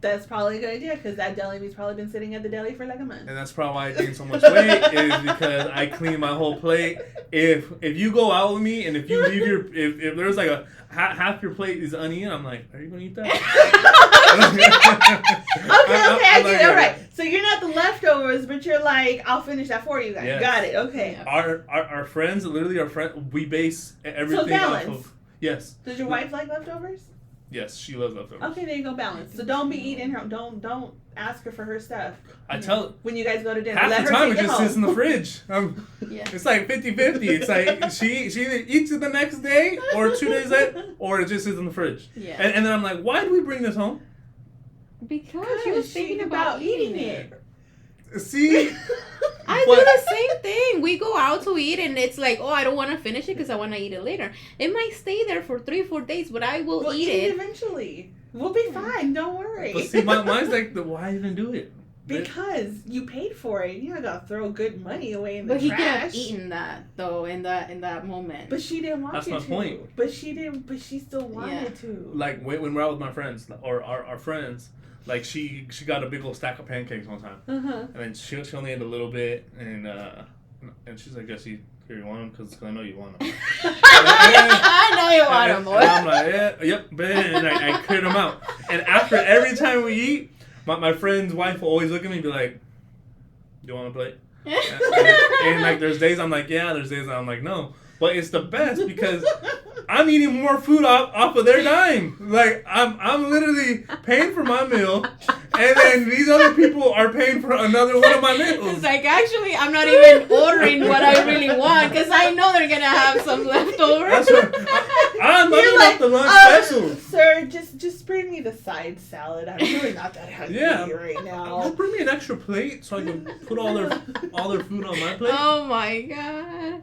[SPEAKER 1] That's probably a good idea because that deli meat's probably been sitting at the deli for like a month.
[SPEAKER 2] And that's probably why I gained so much weight is because I clean my whole plate. If you go out with me and if you leave if there's like a half your plate is uneaten, I'm like, are you gonna eat that?
[SPEAKER 1] okay, I get it. All right. So you're not the leftovers, but you're like, I'll finish that for you guys. Yes. Got it. Okay.
[SPEAKER 2] Our friends, literally our friend, we base everything off of. Yes.
[SPEAKER 1] Does your wife like leftovers?
[SPEAKER 2] Yes, she loves leftovers.
[SPEAKER 1] Okay, there you go, balance. So don't be eating her. Don't ask her for her stuff.
[SPEAKER 2] I tell
[SPEAKER 1] when you guys go to dinner.
[SPEAKER 2] Half the time it just sits in the fridge. It's like 50-50. It's like she either eats it the next day or 2 days later, or it just sits in the fridge. Yeah. And then I'm like, why did we bring this home?
[SPEAKER 3] Because she was thinking about eating it.
[SPEAKER 2] See?
[SPEAKER 3] I do the same thing. We go out to eat and it's like, oh, I don't want to finish it because I want to eat it later. It might stay there for 3-4 days, but I will eat it.
[SPEAKER 1] Eventually. We'll be fine. Don't worry.
[SPEAKER 2] But see, mine's like, why even do it?
[SPEAKER 1] Because you paid for it. You're not going to throw good money away in the trash.
[SPEAKER 3] But he could have eaten that, though, in that moment.
[SPEAKER 1] But she didn't want
[SPEAKER 2] That's
[SPEAKER 1] you
[SPEAKER 2] my
[SPEAKER 1] to.
[SPEAKER 2] point.
[SPEAKER 1] But she still wanted to.
[SPEAKER 2] Like, when we're out with my friends, or our friends, like, she got a big old stack of pancakes one time. And then she only ate a little bit, and she's like, Jesse, here, you want them? Because I know you want them.
[SPEAKER 3] I know you want them, boy.
[SPEAKER 2] And I'm like, yep, and I cleared them out. And after every time we eat, my friend's wife will always look at me and be like, you want a plate? and like, there's days I'm like, yeah, there's days I'm like, no. But it's the best because I'm eating more food off of their dime. Like, I'm literally paying for my meal, and then these other people are paying for another one of my meals.
[SPEAKER 3] It's like, actually, I'm not even ordering what I really want because I know they're going to have some leftovers.
[SPEAKER 2] That's what I'm eating like, the lunch special.
[SPEAKER 1] Sir, just bring me the side salad. I'm really not that hungry right now.
[SPEAKER 2] Just bring me an extra plate so I can put all their food on my plate.
[SPEAKER 3] Oh, my God.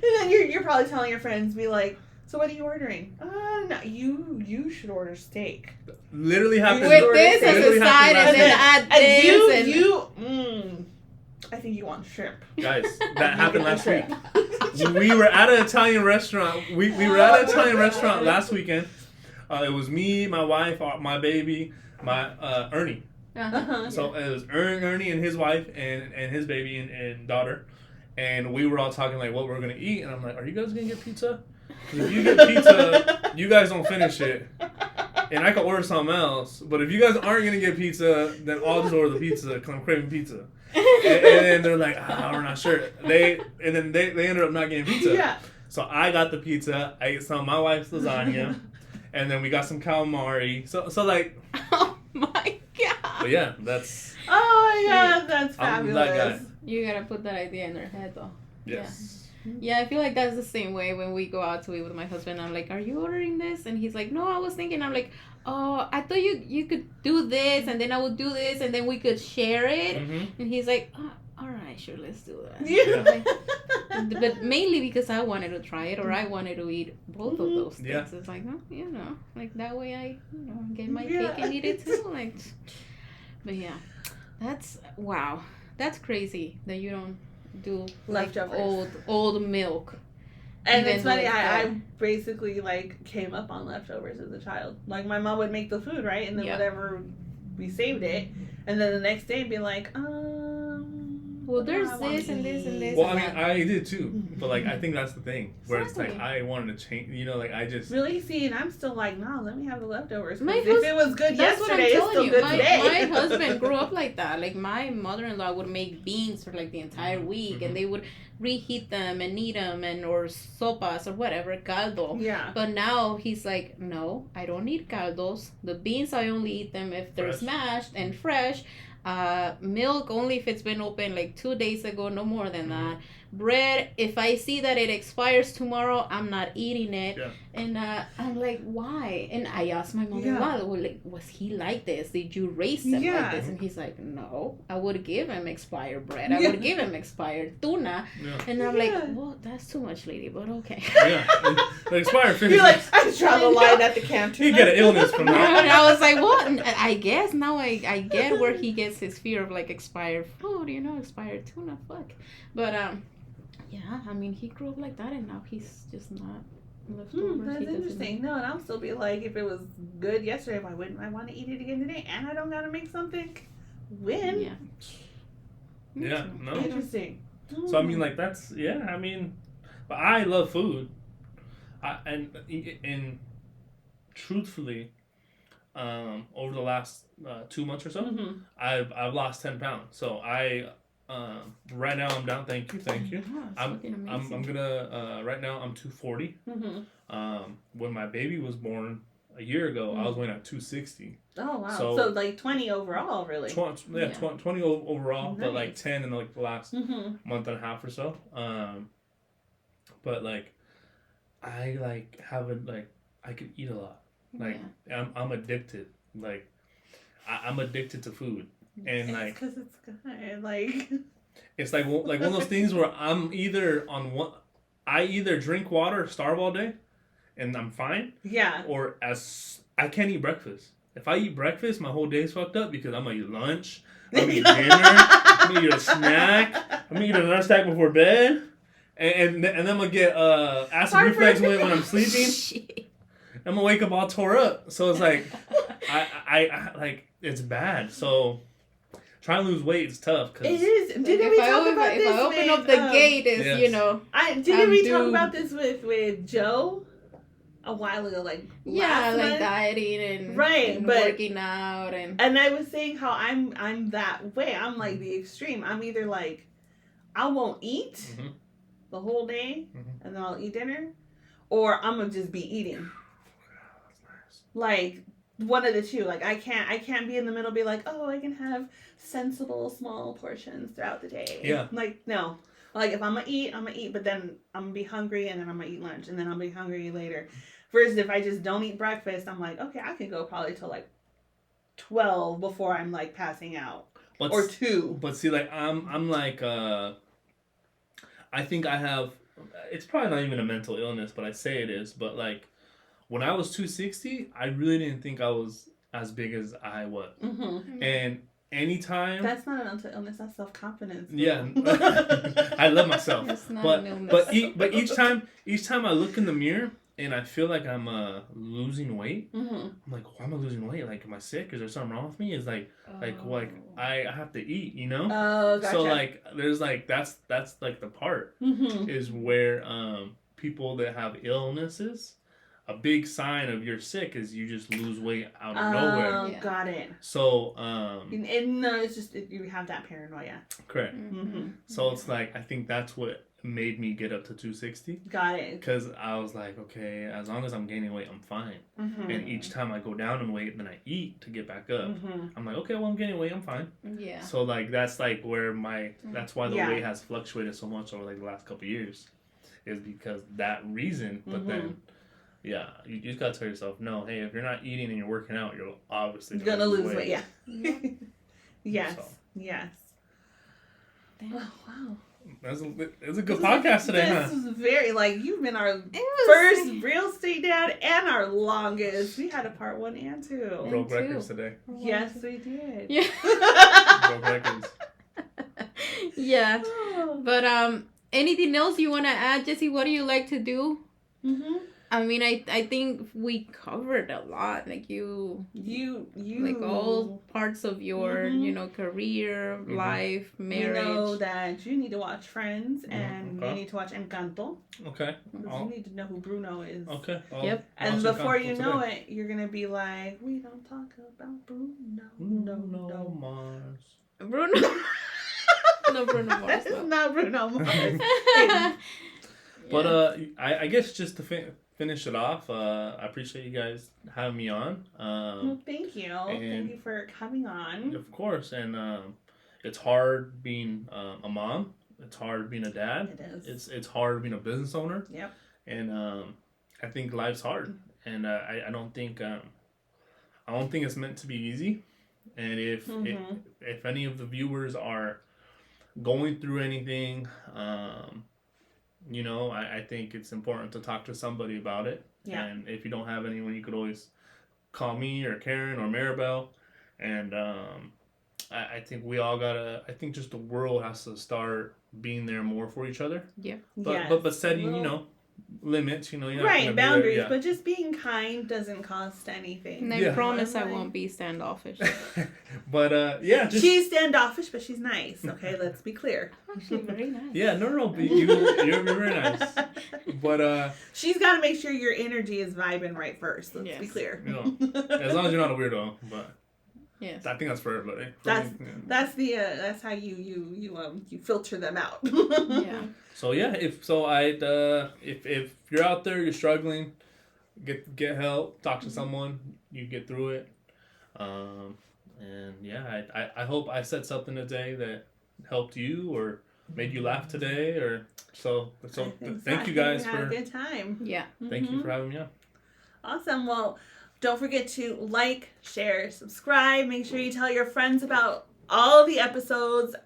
[SPEAKER 1] And then you're probably telling your friends, be like, so what are you ordering? No, you should order steak.
[SPEAKER 2] Literally happens.
[SPEAKER 3] With this as a side and then add
[SPEAKER 1] this. I think you want shrimp.
[SPEAKER 2] Guys, that happened last week. We were at an Italian restaurant. We were at an Italian restaurant last weekend. It was me, my wife, my baby, my Ernie. So it was Ernie and his wife and his baby and daughter. And we were all talking like what we're going to eat. And I'm like, are you guys going to get pizza? Because if you get pizza, you guys don't finish it. And I could order something else. But if you guys aren't going to get pizza, then I'll just order the pizza because I'm craving pizza. And then they're like, we're not sure. They ended up not getting pizza.
[SPEAKER 1] Yeah.
[SPEAKER 2] So I got the pizza. I ate some of my wife's lasagna. And then we got some calamari. So like.
[SPEAKER 3] Oh my God.
[SPEAKER 2] But yeah, that's.
[SPEAKER 1] Oh my God, that's fabulous.
[SPEAKER 2] I'm that guy.
[SPEAKER 3] You gotta put that idea in their head, though.
[SPEAKER 2] Yes.
[SPEAKER 3] Yeah, I feel like that's the same way when we go out to eat with my husband. I'm like, are you ordering this? And he's like, no, I was thinking. I'm like, oh, I thought you could do this, and then I would do this, and then we could share it. And he's like, oh, all right, sure, let's do that.
[SPEAKER 1] Yeah.
[SPEAKER 3] Like, but mainly because I wanted to try it, or I wanted to eat both of those things.
[SPEAKER 2] Yeah.
[SPEAKER 3] It's like, like that way I, get my cake and eat it too. Like, but yeah, wow. That's crazy that you don't do like old milk.
[SPEAKER 1] And it's funny, I basically like came up on leftovers as a child. Like my mom would make the food, right? And then whatever, we saved it. And then the next day be like,
[SPEAKER 3] well, there's this and this and this.
[SPEAKER 2] Well, I mean, I did too. But like, I think that's the thing. Where it's like, I wanted to change, like I just.
[SPEAKER 1] Really? See, and I'm still like, no, let me have the leftovers. If it was good yesterday, it's still good today.
[SPEAKER 3] My husband grew up like that. Like my mother-in-law would make beans for like the entire week and they would reheat them and eat them or sopas or whatever, caldo.
[SPEAKER 1] Yeah.
[SPEAKER 3] But now he's like, no, I don't need caldos. The beans, I only eat them if they're smashed and fresh. Milk only if it's been open like 2 days ago, no more than that. Bread, if I see that it expires tomorrow, I'm not eating it. Yeah. And I'm like, why? And I asked my mother, well, like, was he like this? Did you raise him like this? And he's like, no, I would give him expired bread. I would give him expired tuna. Yeah. And I'm like, well, that's too much, lady, but okay. Yeah,
[SPEAKER 2] the expired fish.
[SPEAKER 1] You're like, I draw the line at the canteen.
[SPEAKER 2] You get an illness from that.
[SPEAKER 3] And I was like, what? And I guess now I get where he gets his fear of like expired food, expired tuna, fuck. But yeah, I mean, he grew up like that, and now he's just not leftovers.
[SPEAKER 1] That's interesting. No, and I'll still be like, if it was good yesterday, why wouldn't I want to eat it again today? And I don't gotta make something. Win.
[SPEAKER 2] Yeah. Yeah. No.
[SPEAKER 1] Interesting.
[SPEAKER 2] So I mean, like that's I mean, but I love food. And truthfully, over the last 2 months or so, I've lost 10 pounds. So right now I'm down. Thank you. I'm gonna right now I'm 240. When my baby was born a year ago, I was weighing at 260.
[SPEAKER 1] Oh wow! So like 20 overall, really.
[SPEAKER 2] 20 overall, nice. But like 10 in like the last month and a half or so. But like I like haven't like I could eat a lot. Like I'm addicted. Like I'm addicted to food. And like,
[SPEAKER 1] because it's good. Like,
[SPEAKER 2] it's like one of those things where I'm either on one, I either drink water, starve all day, and I'm fine. Yeah. Or I can't eat breakfast. If I eat breakfast, my whole day's fucked up because I'm gonna eat lunch, I'm gonna eat dinner, I'm gonna eat a snack, I'm gonna eat another snack before bed, and then I'm gonna get acid reflux when I'm sleeping. I'm gonna wake up all tore up. So it's like, I like it's bad. So. Trying to lose weight is tough. Cause
[SPEAKER 1] it is. Didn't we talk about this? If I
[SPEAKER 3] open up the gate,
[SPEAKER 1] didn't we talk about this with Joe a while ago? Like
[SPEAKER 3] dieting and and working out
[SPEAKER 1] and I was saying how I'm that way. I'm like the extreme. I'm either like I won't eat the whole day and then I'll eat dinner, or I'm gonna just be eating. That's nice. Like. One of the two. Like I can't be in the middle. Be like, oh, I can have sensible small portions throughout the day. Yeah. Like no. Like if I'm gonna eat, but then I'm gonna be hungry, and then I'm gonna eat lunch, and then I'll be hungry later. Versus if I just don't eat breakfast, I'm like, okay, I can go probably till like 12 before I'm like passing out, or 2.
[SPEAKER 2] But see, like I'm like I think I have. It's probably not even a mental illness, but I say it is. But like. When I was 260, I really didn't think I was as big as I was. And anytime...
[SPEAKER 1] That's not a mental illness, that's self-confidence.
[SPEAKER 2] Yeah. I love myself. It's not an illness. But each time I look in the mirror and I feel like I'm losing weight, I'm like, why am I losing weight? Like, am I sick? Is there something wrong with me? It's like I have to eat,
[SPEAKER 1] Oh, gotcha.
[SPEAKER 2] So, like, there's, like, that's like, the part is where people that have illnesses... A big sign of you're sick is you just lose weight out of nowhere.
[SPEAKER 1] Oh, got it.
[SPEAKER 2] So,
[SPEAKER 1] and no, it's just you have that paranoia.
[SPEAKER 2] Correct. So it's like I think that's what made me get up to 260.
[SPEAKER 1] Got it.
[SPEAKER 2] Because I was like, okay, as long as I'm gaining weight, I'm fine. And each time I go down in weight, then I eat to get back up. I'm like, okay, well, I'm gaining weight, I'm fine. Yeah. So like that's like where that's why the weight has fluctuated so much over like the last couple of years, is because that reason. But then. Yeah, you just gotta tell yourself, no, hey, if you're not eating and you're working out, you're obviously
[SPEAKER 1] gonna lose weight. Yeah. Yes. So. Yes.
[SPEAKER 3] Damn.
[SPEAKER 1] Oh, wow.
[SPEAKER 2] It's a good podcast today,
[SPEAKER 1] This was very, you've been our first real estate dad and our longest. We had a part 1 and 2.
[SPEAKER 2] Broke records today.
[SPEAKER 1] Yes, we did.
[SPEAKER 3] Yeah.
[SPEAKER 2] Broke records.
[SPEAKER 3] Yeah. But, anything else you want to add, Jesse? What do you like to do? I mean, I think we covered a lot. Like you like all parts of your, career, life, marriage.
[SPEAKER 1] You know that you need to watch Friends and you need to watch Encanto.
[SPEAKER 2] Okay.
[SPEAKER 1] You need to know who Bruno is.
[SPEAKER 2] Okay.
[SPEAKER 3] Yep.
[SPEAKER 1] And before you know it, you're gonna be like, we don't talk about Bruno.
[SPEAKER 2] No Mars.
[SPEAKER 3] Bruno. No, Bruno Mars.
[SPEAKER 1] That is not Bruno Mars.
[SPEAKER 2] But I guess just to finish it off, I appreciate you guys having me on.
[SPEAKER 1] Thank you. Thank you for coming on.
[SPEAKER 2] Of course, and it's hard being a mom. It's hard being a dad.
[SPEAKER 1] It is.
[SPEAKER 2] It's hard being a business owner.
[SPEAKER 1] Yep.
[SPEAKER 2] And I think life's hard, and I don't think it's meant to be easy. And if any of the viewers are going through anything, I think it's important to talk to somebody about it.
[SPEAKER 1] Yeah.
[SPEAKER 2] And if you don't have anyone, you could always call me or Karen or Maribel. And I think we all gotta. I think just the world has to start being there more for each other.
[SPEAKER 3] Yeah.
[SPEAKER 2] But setting limits. You're not
[SPEAKER 1] right, boundaries. Yeah. But just being kind doesn't cost anything.
[SPEAKER 3] And I promise I won't be standoffish.
[SPEAKER 2] But
[SPEAKER 1] she's standoffish, but she's nice. Okay, let's be clear.
[SPEAKER 3] She's very nice.
[SPEAKER 2] Yeah, no, but you're very nice. But
[SPEAKER 1] she's got to make sure your energy is vibing right first. Let's be clear.
[SPEAKER 2] As long as you're not a weirdo, but.
[SPEAKER 3] Yes.
[SPEAKER 2] I think that's for everybody.
[SPEAKER 1] That's how you filter them out.
[SPEAKER 3] Yeah.
[SPEAKER 2] So if you're out there, you're struggling, get help, talk to someone, you get through it. I hope I said something today that helped you or made you laugh today thank you guys for
[SPEAKER 1] a good time.
[SPEAKER 3] Yeah.
[SPEAKER 2] Thank you for having me on.
[SPEAKER 1] Awesome. Well, don't forget to like, share, subscribe. Make sure you tell your friends about all the episodes.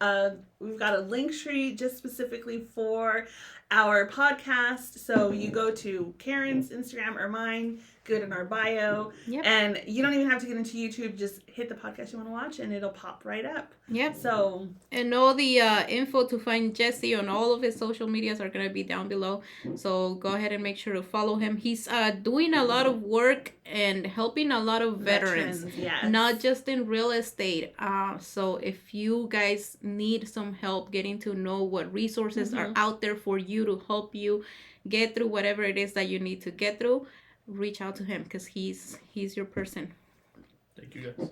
[SPEAKER 1] We've got a link tree just specifically for our podcast. So you go to Karen's Instagram or mine, good in our bio.
[SPEAKER 3] Yep.
[SPEAKER 1] And you don't even have to get into YouTube. Just hit the podcast you want to watch and it'll pop right up.
[SPEAKER 3] Yep.
[SPEAKER 1] So.
[SPEAKER 3] And all the info to find Jesse on all of his social medias are going to be down below. So go ahead and make sure to follow him. He's doing a lot of work and helping a lot of veterans.
[SPEAKER 1] Yes.
[SPEAKER 3] Not just in real estate. So if you guys need some help getting to know what resources are out there for you to help you get through whatever it is that you need to get through, reach out to him because he's your person.
[SPEAKER 2] Thank you guys.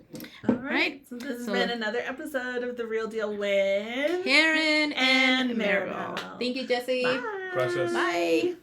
[SPEAKER 1] All right. So this has been another episode of The Real Deal with
[SPEAKER 3] Karen and
[SPEAKER 1] Maribel.
[SPEAKER 3] Thank you, Jesse.
[SPEAKER 1] Bye.
[SPEAKER 2] Gracias.
[SPEAKER 3] Bye.